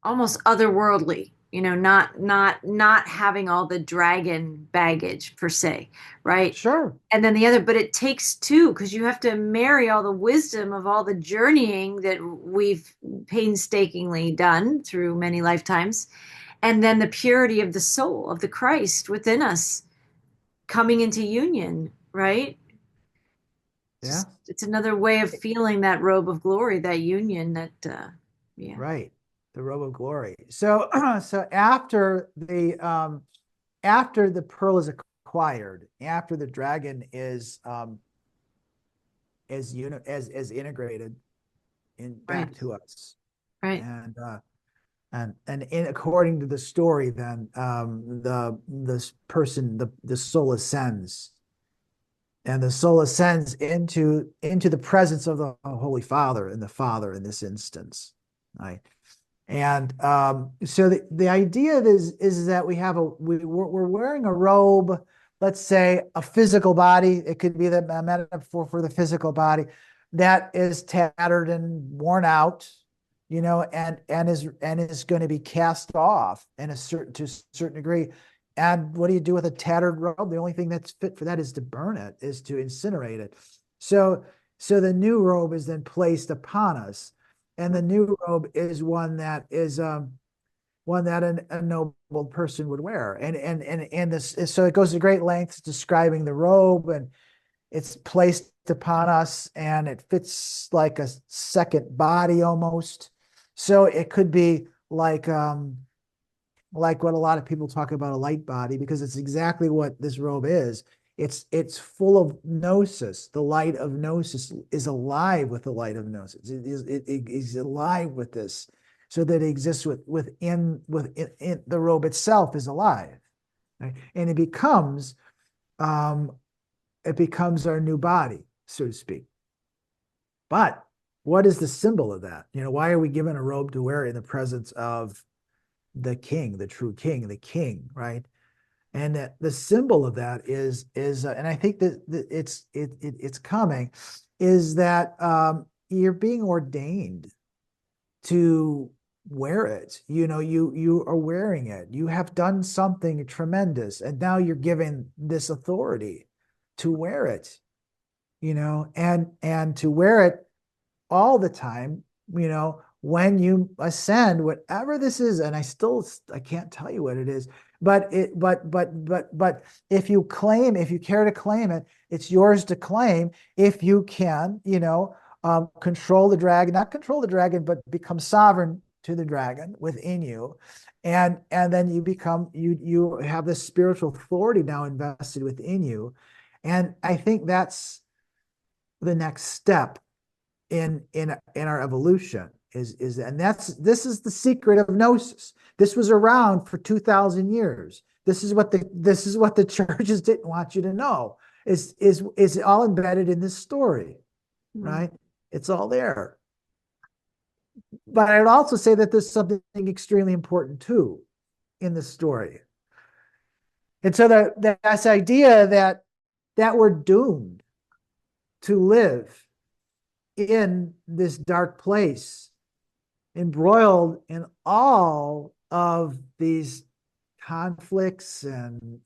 almost otherworldly, not having all the dragon baggage per se, right? sure. And then the other, but it takes two because you have to marry all the wisdom of all the journeying that we've painstakingly done through many lifetimes, and then the purity of the soul of the Christ within us coming into union, right? Yeah. Just it's another way of feeling that robe of glory, that union, that yeah. Right. The robe of glory. So so after the pearl is acquired, after the dragon is integrated in Right, back to us, right, and according to the story, then the this person the soul ascends, and the soul ascends into the presence of the Holy Father and the Father in this instance, right? And so the idea is that we're wearing a robe, let's say a physical body. It could be the metaphor for the physical body that is tattered and worn out, and is going to be cast off to a certain degree. And what do you do with a tattered robe? The only thing that's fit for that is to burn it, is to incinerate it. So so the new robe is then placed upon us, and the new robe is one that a noble person would wear, and this so it goes to great lengths describing the robe, and it's placed upon us and it fits like a second body almost. So it could be like what a lot of people talk about, a light body, because it's exactly what this robe is. It's full of gnosis. The light of gnosis is alive with the light of gnosis. It is alive with this, so that it exists within the robe itself is alive, right? And um, it becomes our new body, so to speak. But what is the symbol of that? Why are we given a robe to wear in the presence of the king, the true king, the king, right? And that the symbol of that is and I think that it's coming, is that you're being ordained to wear it. You are wearing it. You have done something tremendous, and now you're given this authority to wear it. And to wear it all the time, when you ascend, whatever this is, and I can't tell you what it is, but if you care to claim it, it's yours to claim. If you can, control the dragon, not control the dragon, but become sovereign to the dragon within you. And then you have this spiritual authority now invested within you. And I think that's the next step in our evolution, and this is the secret of gnosis. This was around for 2,000 years. This is what the churches didn't want you to know. is all embedded in this story, Mm. right? It's all there. But I'd also say that there's something extremely important too in the story. And so this idea that we're doomed to live in this dark place, embroiled in all of these conflicts and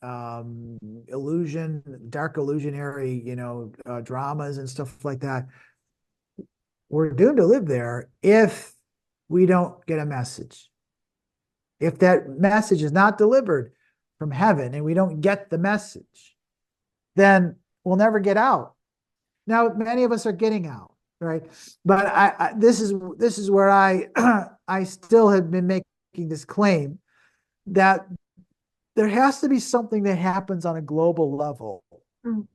dark illusionary, dramas and stuff like that. We're doomed to live there if we don't get a message. If that message is not delivered from heaven and we don't get the message, then we'll never get out. Now, many of us are getting out, right? But this is where I I still have been making this claim that there has to be something that happens on a global level Mm.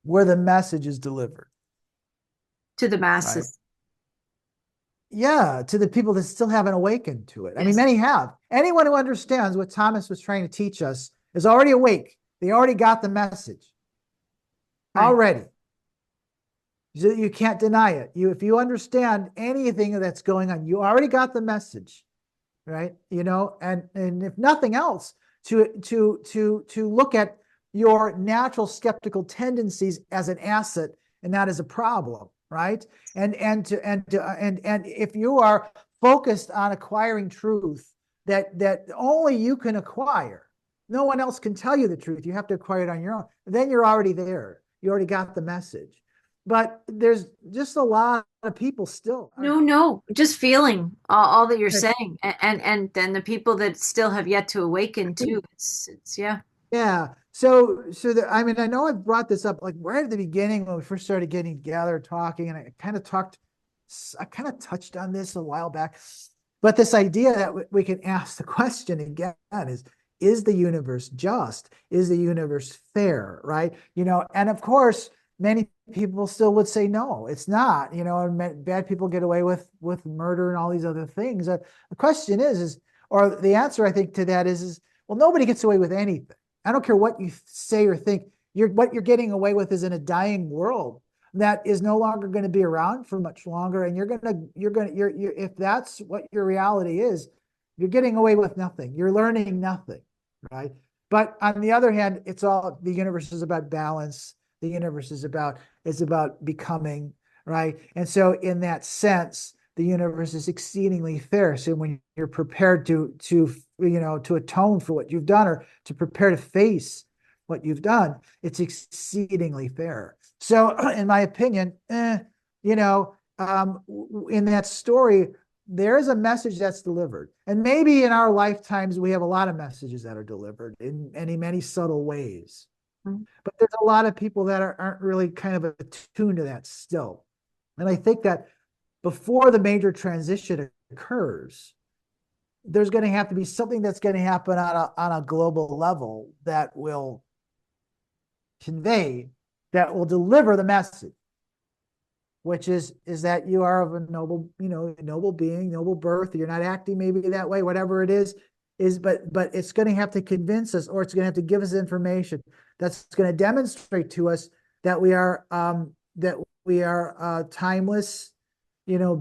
where the message is delivered, To the right? masses. Yeah, to the people that still haven't awakened to it. I mean, Yes. many have. Anyone who understands what Thomas was trying to teach us is already awake. They already got the message Right. already. You can't deny it. If you understand anything that's going on, you already got the message, right? And if nothing else, to look at your natural skeptical tendencies as an asset and not as a problem, right? And if you are focused on acquiring truth that only you can acquire, no one else can tell you the truth. You have to acquire it on your own. Then you're already there. You already got the message. But there's just a lot of people still aren't. No, no, just feeling all that you're saying, and then the people that still have yet to awaken too. It's yeah. Yeah. I mean, I know I brought this up like right at the beginning when we first started getting together, talking, and I kind of touched on this a while back. But this idea that we can ask the question again is the universe just? Is the universe fair? Right? And of course, many people still would say no, it's not. And bad people get away with murder and all these other things. The question or the answer I think to that is, well, nobody gets away with anything. I don't care what you say or think. What you're getting away with is in a dying world that is no longer going to be around for much longer. And if that's what your reality is, you're getting away with nothing. You're learning nothing, right? But on the other hand, the universe is about balance. The universe is about becoming, right? And so in that sense, the universe is exceedingly fair. So when you're prepared to atone for what you've done or to prepare to face what you've done, it's exceedingly fair. So in my opinion, in that story, there is a message that's delivered. And maybe in our lifetimes, we have a lot of messages that are delivered in many subtle ways. Mm. But there's a lot of people that aren't really kind of attuned to that still. And I think that before the major transition occurs, there's going to have to be something that's going to happen on a global level that will convey, that will deliver the message, which is that you are of a noble being, noble birth. You're not acting maybe that way, whatever it but it's going to have to convince us, or it's going to have to give us information that's going to demonstrate to us that we are timeless,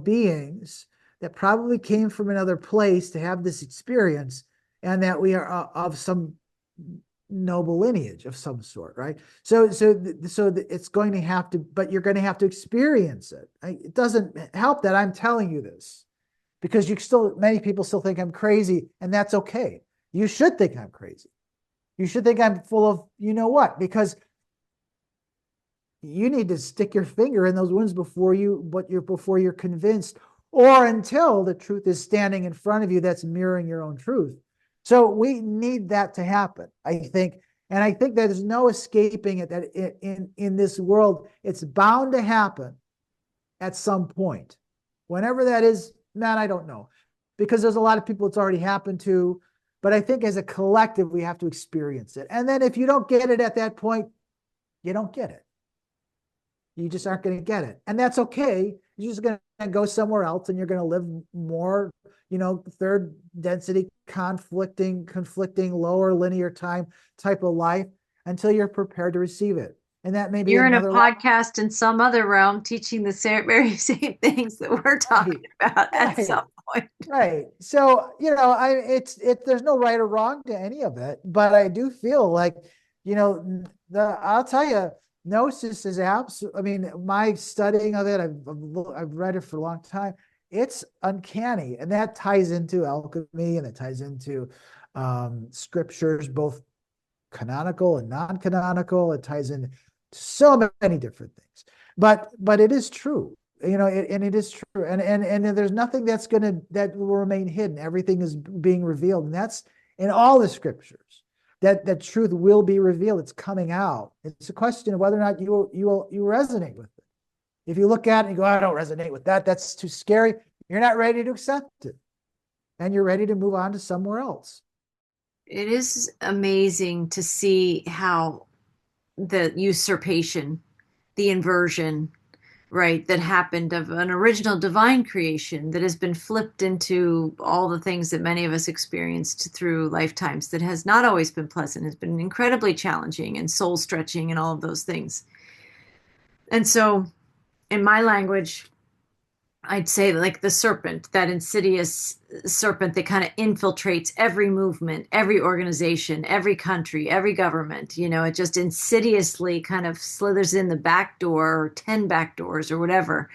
beings that probably came from another place to have this experience, and that we are of some noble lineage of some sort, right? It's going to have to, but you're going to have to experience it. It doesn't help that I'm telling you this, because many people still think I'm crazy, and that's okay. You should think I'm crazy. You should think I'm full of what, because you need to stick your finger in those wounds before you're convinced, or until the truth is standing in front of you that's mirroring your own truth. So we need that to happen, I think. And I think that there's no escaping it, that in this world, it's bound to happen at some point. Whenever that is, man, I don't know. Because there's a lot of people it's already happened to. But I think as a collective, we have to experience it. And then if you don't get it at that point, you don't get it. You just aren't going to get it. And that's okay. You're just going to go somewhere else, and you're going to live more, third density, conflicting, lower linear time type of life. until you're prepared to receive it. And that may be You're in a another life. podcast in some other realm teaching the very same things that we're talking Right, about at right, some point. right. So, there's no right or wrong to any of it, but I do feel like, I'll tell you, gnosis is absolute. I mean, my studying of it, I've read it for a long time. It's uncanny. And that ties into alchemy, and it ties into scriptures, both canonical and non-canonical. It ties in so many different things, but it is true, and it is true, and there's nothing that will remain hidden. Everything is being revealed, and that's in all the scriptures. That truth will be revealed. It's coming out. It's a question of whether or not you resonate with it. If you look at it and you go, I don't resonate with that. That's too scary. You're not ready to accept it, and you're ready to move on to somewhere else. It is amazing to see how the usurpation, the inversion, right, that happened of an original divine creation that has been flipped into all the things that many of us experienced through lifetimes that has not always been pleasant, has been incredibly challenging and soul stretching and all of those things. And so, in my language, I'd say like the serpent, that insidious serpent that kind of infiltrates every movement, every organization, every country, every government. It just insidiously kind of slithers in the back door or 10 back doors or whatever.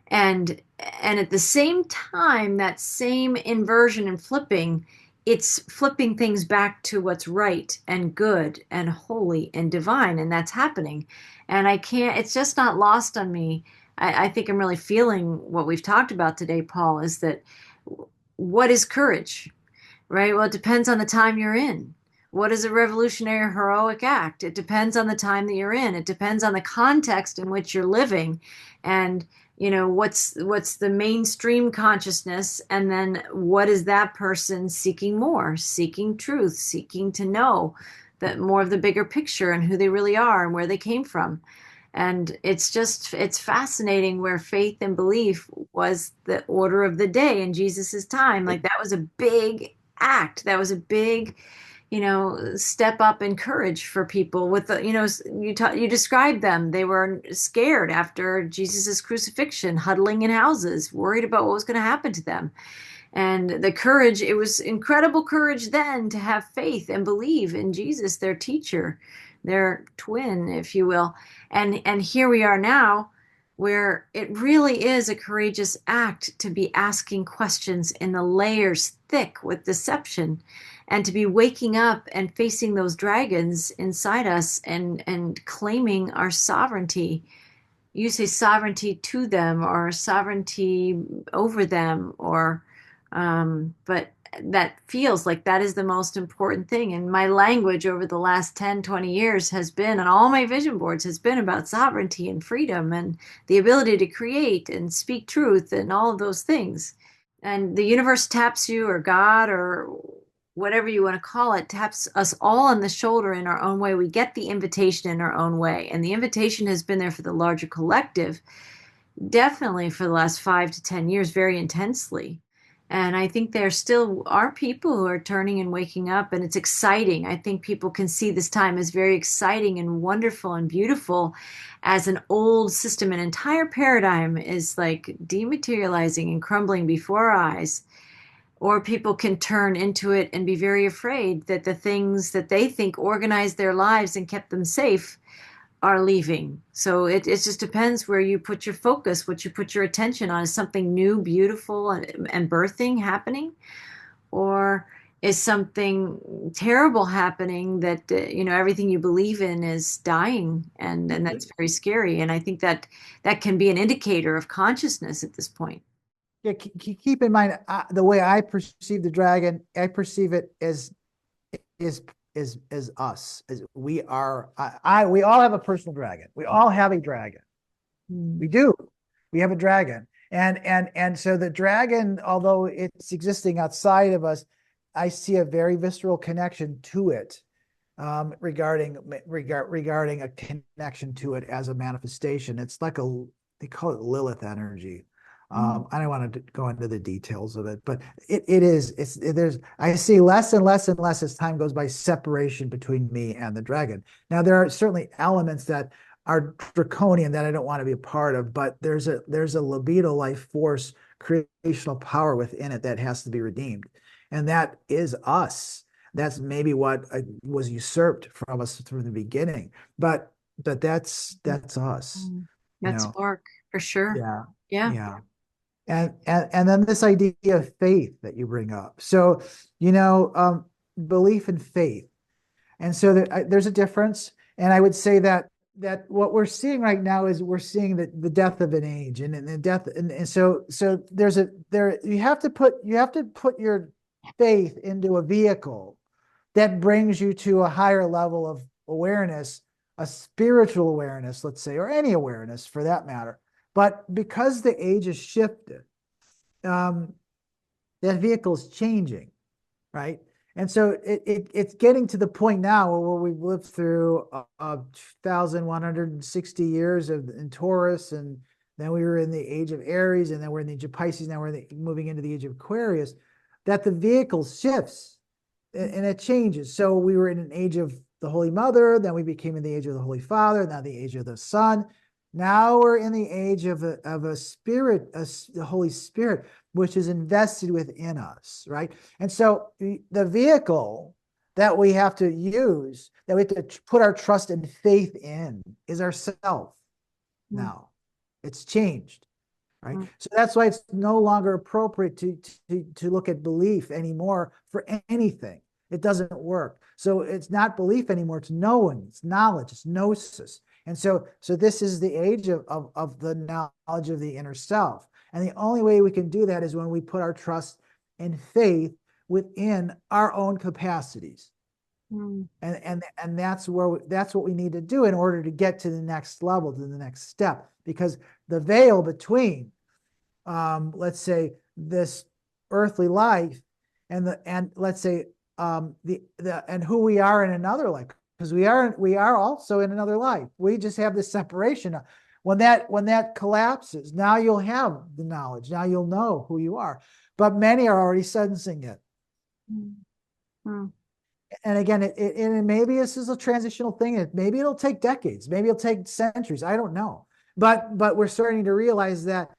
And at the same time, that same inversion and flipping, it's flipping things back to what's right and good and holy and divine, and that's happening. And I can't, it's just not lost on me. I think I'm really feeling what we've talked about today, Paul, is that what is courage, right? Well, it depends on the time you're in. What is a revolutionary heroic act? It depends on the time that you're in. It depends on the context in which you're living, and what's the mainstream consciousness, and then what is that person seeking more, seeking truth, seeking to know that more of the bigger picture and who they really are and where they came from. And it's fascinating where faith and belief was the order of the day in Jesus's time. Like that was a big act. That was a big, step up in courage for people with the, you described them. They were scared after Jesus's crucifixion, huddling in houses, worried about what was going to happen to them. And the courage, it was incredible courage then to have faith and believe in Jesus, their teacher, their twin, if you will. And here we are now, where it really is a courageous act to be asking questions in the layers thick with deception, and to be waking up and facing those dragons inside us, and claiming our sovereignty. You say sovereignty to them or sovereignty over them, or but that feels like that is the most important thing. And my language over the last 10, 20 years has been, on all my vision boards, has been about sovereignty and freedom and the ability to create and speak truth and all of those things. And the universe taps you, or God, or whatever you want to call it, taps us all on the shoulder in our own way. We get the invitation in our own way. And the invitation has been there for the larger collective, definitely for the last 5 to 10 years, very intensely. And I think there still are people who are turning and waking up, and it's exciting. I think people can see this time as very exciting and wonderful and beautiful, as an old system, an entire paradigm is like dematerializing and crumbling before our eyes. Or people can turn into it and be very afraid that the things that they think organized their lives and kept them safe are leaving. So it just depends where you put your focus, what you put your attention on. Is something new, beautiful, and birthing happening? Or is something terrible happening that, everything you believe in is dying? And that's very scary. And I think that that can be an indicator of consciousness at this point. Yeah, keep in mind, the way I perceive the dragon. I perceive it is is us. As we are. We all have a personal dragon. We all have a dragon. We Mm. do. We have a dragon, and so the dragon, although it's existing outside of us, I see a very visceral connection to it, regarding a connection to it as a manifestation. It's like they call it Lilith energy. Mm. I don't want to go into the details of it, but it is, there's, I see less and less and less as time goes by separation between me and the dragon. Now, there are certainly elements that are draconian that I don't want to be a part of, but there's a libido life force, creational power within it that has to be redeemed. And that is us. That's maybe what was usurped from us from the beginning. But that's us, Mm. you That know. spark for sure. Yeah. Yeah. Yeah. And then this idea of faith that you bring up. So, you know, belief and faith. And so there's a difference. And I would say that what we're seeing right now is we're seeing the death of an age and the death. And so there you have to put your faith into a vehicle that brings you to a higher level of awareness, a spiritual awareness, let's say, or any awareness for that matter. But because the age has shifted, um, that vehicle is changing, right? And so it's getting to the point now where we've lived through 1,160 years in Taurus, and then we were in the age of Aries, and then we're in the age of Pisces, now we're moving into the age of Aquarius, that the vehicle shifts and it changes. So we were in an age of the Holy Mother, then we became in the age of the Holy Father, now the age of the Son. Now we're in the age of a spirit, the Holy Spirit, which is invested within us, right? And so the vehicle that we have to use, that we have to put our trust and faith in, is ourself Mm. now. It's changed, right? Mm. So that's why it's no longer appropriate to look at belief anymore for anything. It doesn't work. So it's not belief anymore. It's knowing, it's knowledge, it's gnosis. And so this is the age of the knowledge of the inner self. And the only way we can do that is when we put our trust and faith within our own capacities. Mm. And that's what we need to do in order to get to the next level, to the next step. Because the veil between let's say this earthly life and let's say the and who we are in another life, because we are also in another life. We just have this separation. When that collapses, now you'll have the knowledge. Now you'll know who you are. But many are already sensing it. Mm. Mm. And again, and maybe this is a transitional thing. Maybe it'll take decades. Maybe it'll take centuries. I don't know. But we're starting to realize that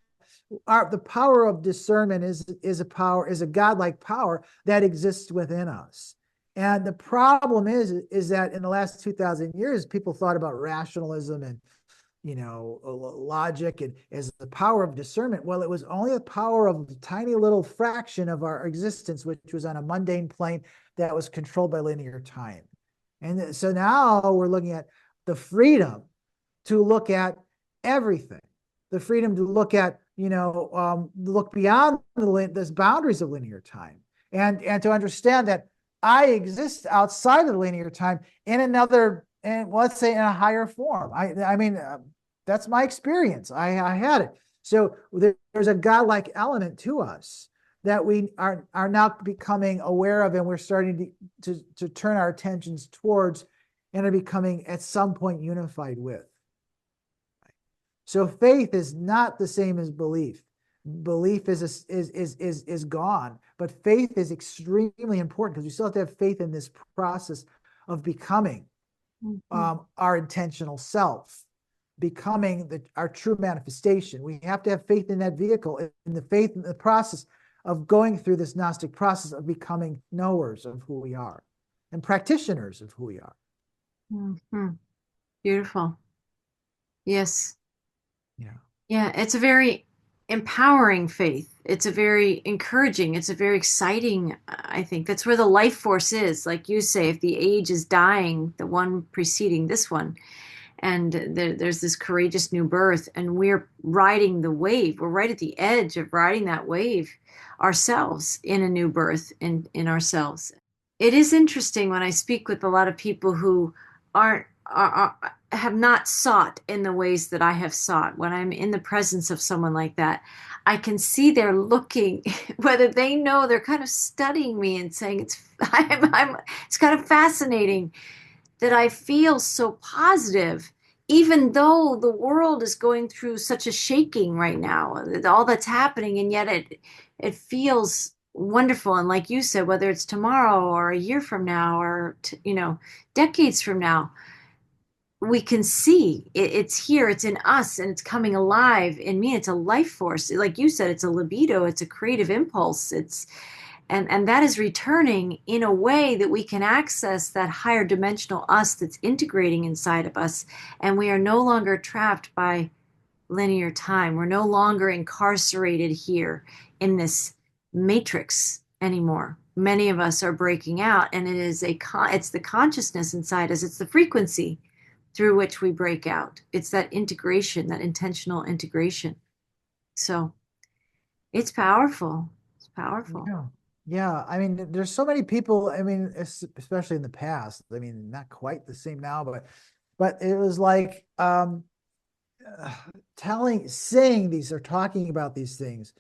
the power of discernment is a godlike power that exists within us. And the problem is that in the last 2,000 years, people thought about rationalism and logic and as the power of discernment. Well, it was only the power of a tiny little fraction of our existence, which was on a mundane plane that was controlled by linear time. And so now we're looking at the freedom to look at everything, the freedom to look at, look beyond the boundaries of linear time, and to understand that I exist outside of the linear time in another, and let's say in a higher form. I mean, that's my experience. I had it. So there's a godlike element to us that we are now becoming aware of, and we're starting to turn our attentions towards, and are becoming at some point unified with. So faith is not the same as belief. Belief is gone, but faith is extremely important because we still have to have faith in this process of becoming Mm. our intentional self, becoming our true manifestation. We have to have faith in that vehicle, in the faith in the process of going through this Gnostic process of becoming knowers of who we are and practitioners of who we are. Mhm. Beautiful. Yes. Yeah. Yeah, it's a very empowering faith. It's a very encouraging, it's a very exciting, I think. That's where the life force is. Like you say, if the age is dying, the one preceding this one, and there's this courageous new birth, and we're riding the wave. We're right at the edge of riding that wave ourselves in a new birth in ourselves. It is interesting when I speak with a lot of people who aren't have not sought in the ways that I have sought. When I'm in the presence of someone like that, I can see they're looking, whether they know they're kind of studying me and saying it's kind of fascinating that I feel so positive even though the world is going through such a shaking right now, all that's happening, and yet it feels wonderful. And like you said, whether it's tomorrow or a year from now or decades from now, we can see it's here, it's in us, and it's coming alive in me. It's a life force. Like you said, it's a libido, it's a creative impulse. It's and that is returning in a way that we can access that higher dimensional us that's integrating inside of us, and we are no longer trapped by linear time. We're no longer incarcerated here in this matrix anymore. Many of us are breaking out, and it's the consciousness inside us, it's the frequency through which we break out. It's that integration, that intentional integration. So it's powerful. It's powerful. Yeah. Yeah. I mean, there's so many people, I mean, especially in the past. I mean, not quite the same now, but it was like uh, saying these or talking about these things.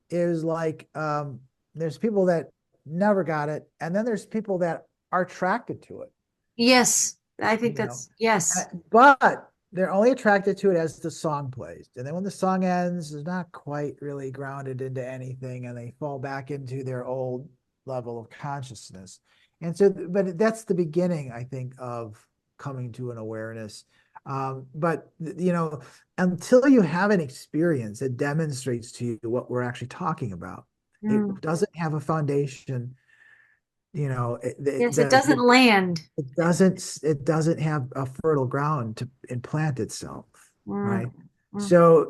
It was like there's people that never got it, and then there's people that are attracted to it, Yes, I think you know. that's yes. But they're only attracted to it as the song plays. And then when the song ends, it's not quite really grounded into anything, and they fall back into their old level of consciousness. And so, but that's the beginning, I think, of coming to an awareness. But until you have an experience that demonstrates to you what we're actually talking about, Mm. it doesn't have a foundation. Yes, it doesn't land. It doesn't have a fertile ground to implant itself, Mm. right? Mm. So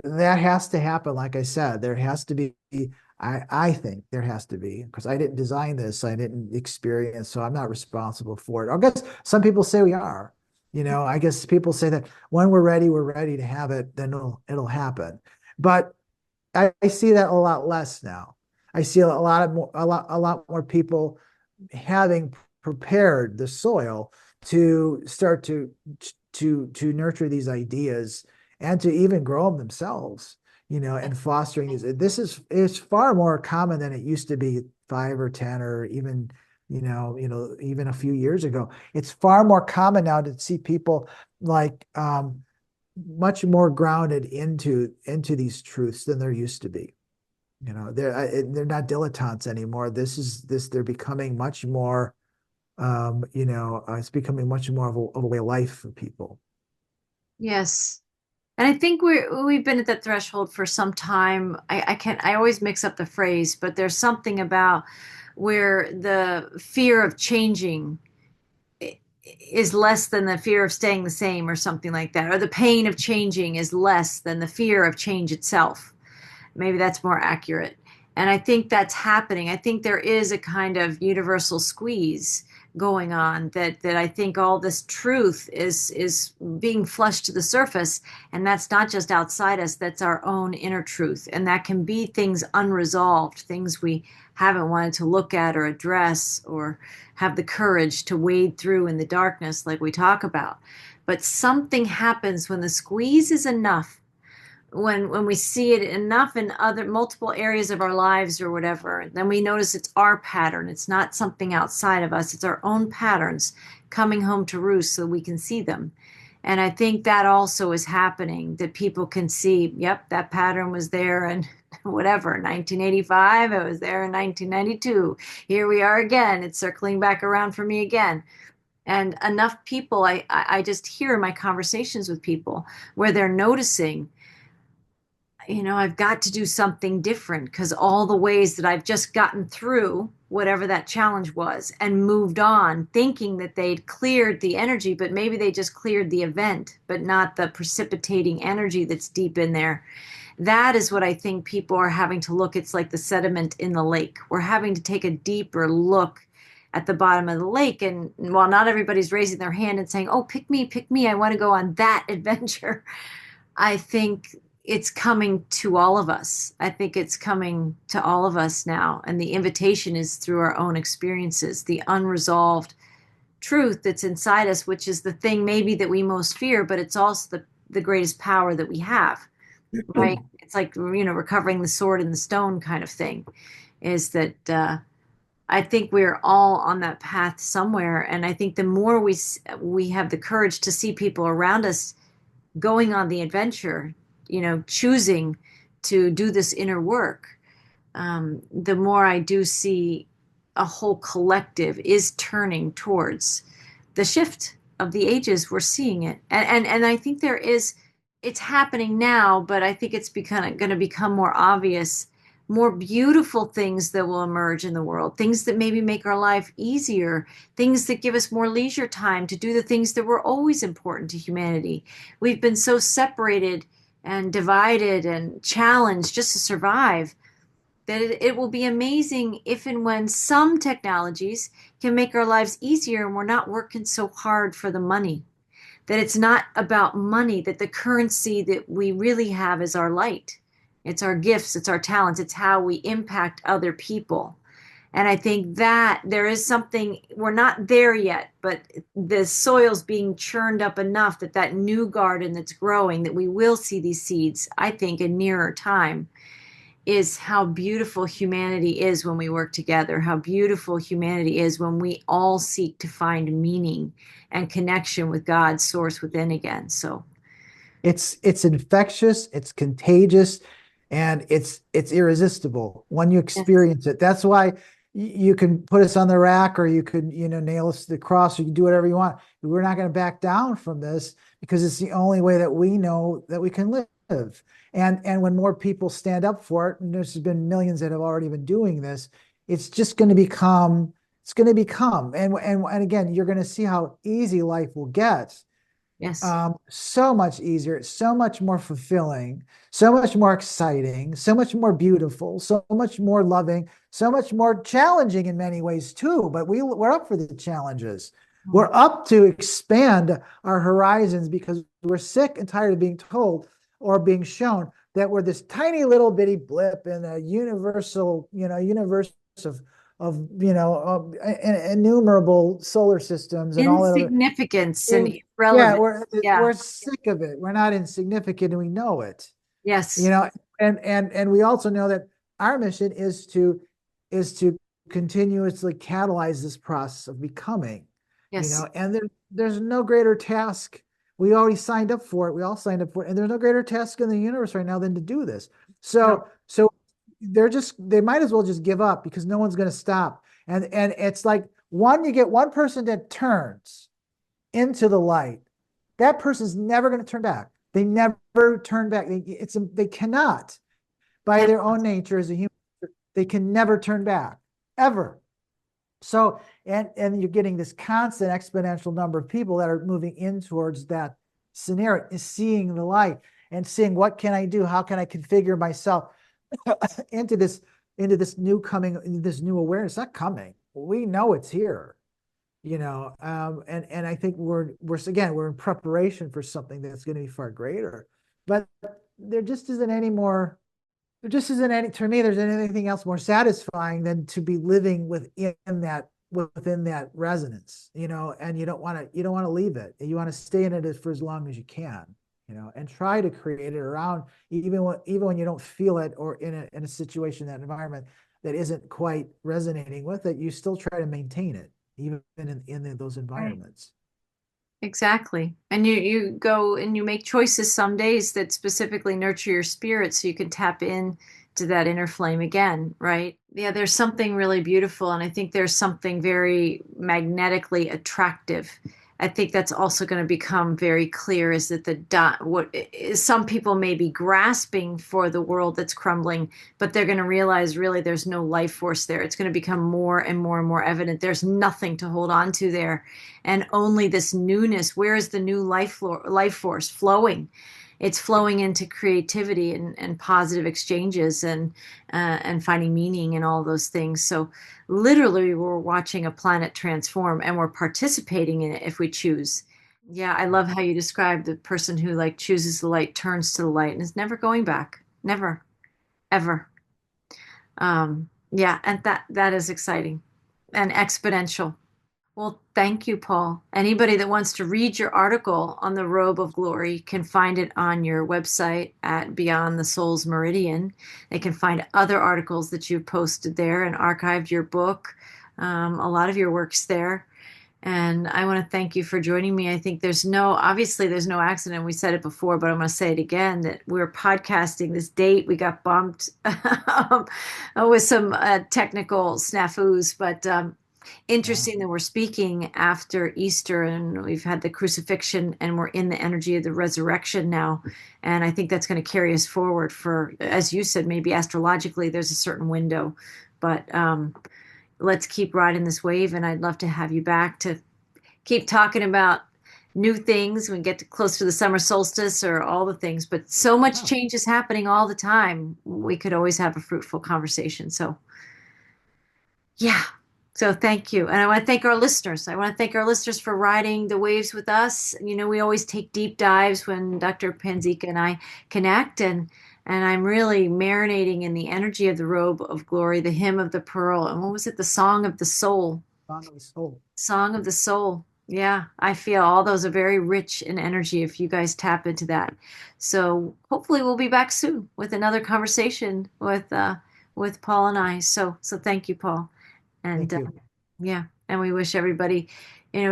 that has to happen. Like I said, there has to be. I think there has to be, because I didn't design this, I didn't experience, so I'm not responsible for it. I guess some people say we are. I guess people say that when we're ready to have it, then it'll happen. But I see that a lot less now. I see a lot more people having prepared the soil to start to nurture these ideas and to even grow them themselves, and fostering these. It's far more common than it used to be 5 or 10 or even a few years ago. It's far more common now to see people like much more grounded into these truths than there used to be. They're not dilettantes anymore. They're becoming much more. It's becoming much more of a way of life for people. Yes. And I think we've been at that threshold for some time. I always mix up the phrase, but there's something about where the fear of changing is less than the fear of staying the same or something like that, or the pain of changing is less than the fear of change itself. Maybe that's more accurate. And I think that's happening. I think there is a kind of universal squeeze going on that I think all this truth is being flushed to the surface. And that's not just outside us, that's our own inner truth. And that can be things unresolved, things we haven't wanted to look at or address or have the courage to wade through in the darkness like we talk about. But something happens when the squeeze is enough, when we see it enough in other multiple areas of our lives or whatever, then we notice it's our pattern. It's not something outside of us. It's our own patterns coming home to roost so we can see them. And I think that also is happening, that people can see, yep, that pattern was there in whatever, 1985, it was there in 1992. Here we are again. It's circling back around for me again. And enough people, I just hear in my conversations with people where they're noticing, I've got to do something different because all the ways that I've just gotten through whatever that challenge was and moved on, thinking that they'd cleared the energy, but maybe they just cleared the event, but not the precipitating energy that's deep in there. That is what I think people are having to look. It's like the sediment in the lake. We're having to take a deeper look at the bottom of the lake. And while not everybody's raising their hand and saying, oh, pick me, I want to go on that adventure. I think it's coming to all of us. I think it's coming to all of us now. And the invitation is through our own experiences, the unresolved truth that's inside us, which is the thing maybe that we most fear, but it's also the greatest power that we have, right? It's like, recovering the sword and the stone kind of thing, is that I think we're all on that path somewhere. And I think the more we have the courage to see people around us going on the adventure, choosing to do this inner work, the more I do see a whole collective is turning towards the shift of the ages. We're seeing it, and I think it's happening now, but I think it's going to become more obvious, more beautiful things that will emerge in the world, things that maybe make our life easier, things that give us more leisure time to do the things that were always important to humanity. We've been so separated and divided and challenged just to survive that it will be amazing if and when some technologies can make our lives easier and we're not working so hard for the money. That it's not about money, that the currency that we really have is our light. It's our gifts, it's our talents, it's how we impact other people. And I think that there is something, we're not there yet, but the soil's being churned up enough that that new garden that's growing, that we will see these seeds, I think, in nearer time, is how beautiful humanity is when we work together, how beautiful humanity is when we all seek to find meaning and connection with God's source within again. So, It's infectious, it's contagious, and it's irresistible when you yes, experience it. That's why you can put us on the rack, or you could, nail us to the cross, or you can do whatever you want. We're not going to back down from this because it's the only way that we know that we can live. And when more people stand up for it, and there's been millions that have already been doing this, it's just going to become, and again, you're going to see how easy life will get, yes, so much easier, so much more fulfilling, so much more exciting, so much more beautiful, so much more loving, so much more challenging in many ways too. But we're up for the challenges. We're up to expand our horizons because we're sick and tired of being told or being shown that we're this tiny little bitty blip in a universe of innumerable solar systems and all that other. insignificance and And yeah, irrelevance. Yeah, we're sick of it. We're not insignificant, and we know it. You yes, know, and we also know that our mission is to continuously catalyze this process of becoming. yes, And there's no greater task. We already signed up for it. We all signed up for it, and there's no greater task in the universe right now than to do this. no, So they might as well just give up because no one's going to stop. And it's like you get one person that turns into the light, that person's never going to turn back. They never turn back. They cannot, by can their own nature as a human, they can never turn back ever. So, and you're getting this constant exponential number of people that are moving in towards that scenario, is seeing the light and seeing, what can I do? How can I configure myself into this this new awareness? Not coming. We know it's here. And I think we're in preparation for something that's going to be far greater. But there just isn't any more. There just isn't any, to me, there's anything else more satisfying than to be living within that resonance, and you don't want to leave it. You want to stay in it for as long as you can, and try to create it around, even when you don't feel it, or in a situation, that environment that isn't quite resonating with it, you still try to maintain it even in those right. environments. Exactly. And you go and you make choices some days that specifically nurture your spirit so you can tap in to that inner flame again, right? Yeah, there's something really beautiful, and I think there's something very magnetically attractive. I think that's also going to become very clear, is that the dot what is, some people may be grasping for the world that's crumbling, but they're going to realize really there's no life force there. It's going to become more and more and more evident. There's nothing to hold on to there, and only this newness. Where is the new life force flowing? It's flowing into creativity and positive exchanges and finding meaning in all those things. So literally, we're watching a planet transform, and we're participating in it if we choose. Yeah, I love how you describe the person who like chooses the light, turns to the light, and is never going back. Never, ever. Yeah, and that is exciting and exponential. Well, thank you, Paul. Anybody that wants to read your article on the Robe of Glory can find it on your website at Beyond the Soul's Meridian. They can find other articles that you've posted there and archived your book. A lot of your work's there. And I want to thank you for joining me. I think obviously there's no accident. We said it before, but I'm going to say it again that we're podcasting this date. We got bumped with some technical snafus, but Yeah. interesting that we're speaking after Easter and we've had the crucifixion and we're in the energy of the resurrection now. And I think that's going to carry us forward for, as you said, maybe astrologically, there's a certain window, but let's keep riding this wave. And I'd love to have you back to keep talking about new things when we get close to the summer solstice or all the things. But so much Yeah. change is happening all the time. We could always have a fruitful conversation. So, yeah. So thank you. And I want to thank our listeners. I want to thank our listeners for riding the waves with us. We always take deep dives when Dr. Panzica and I connect and I'm really marinating in the energy of the robe of glory, the hymn of the pearl, and what was it? The song of the soul. Song of the soul. Song of the soul. Yeah, I feel all those are very rich in energy if you guys tap into that. So hopefully we'll be back soon with another conversation with Paul and I. So thank you, Paul. And Thank you. yeah, and we wish everybody,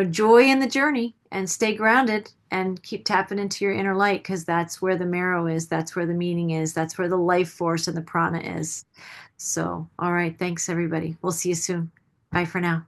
joy in the journey and stay grounded and keep tapping into your inner light because that's where the marrow is, that's where the meaning is, that's where the life force and the prana is. So, all right, thanks everybody. We'll see you soon. Bye for now.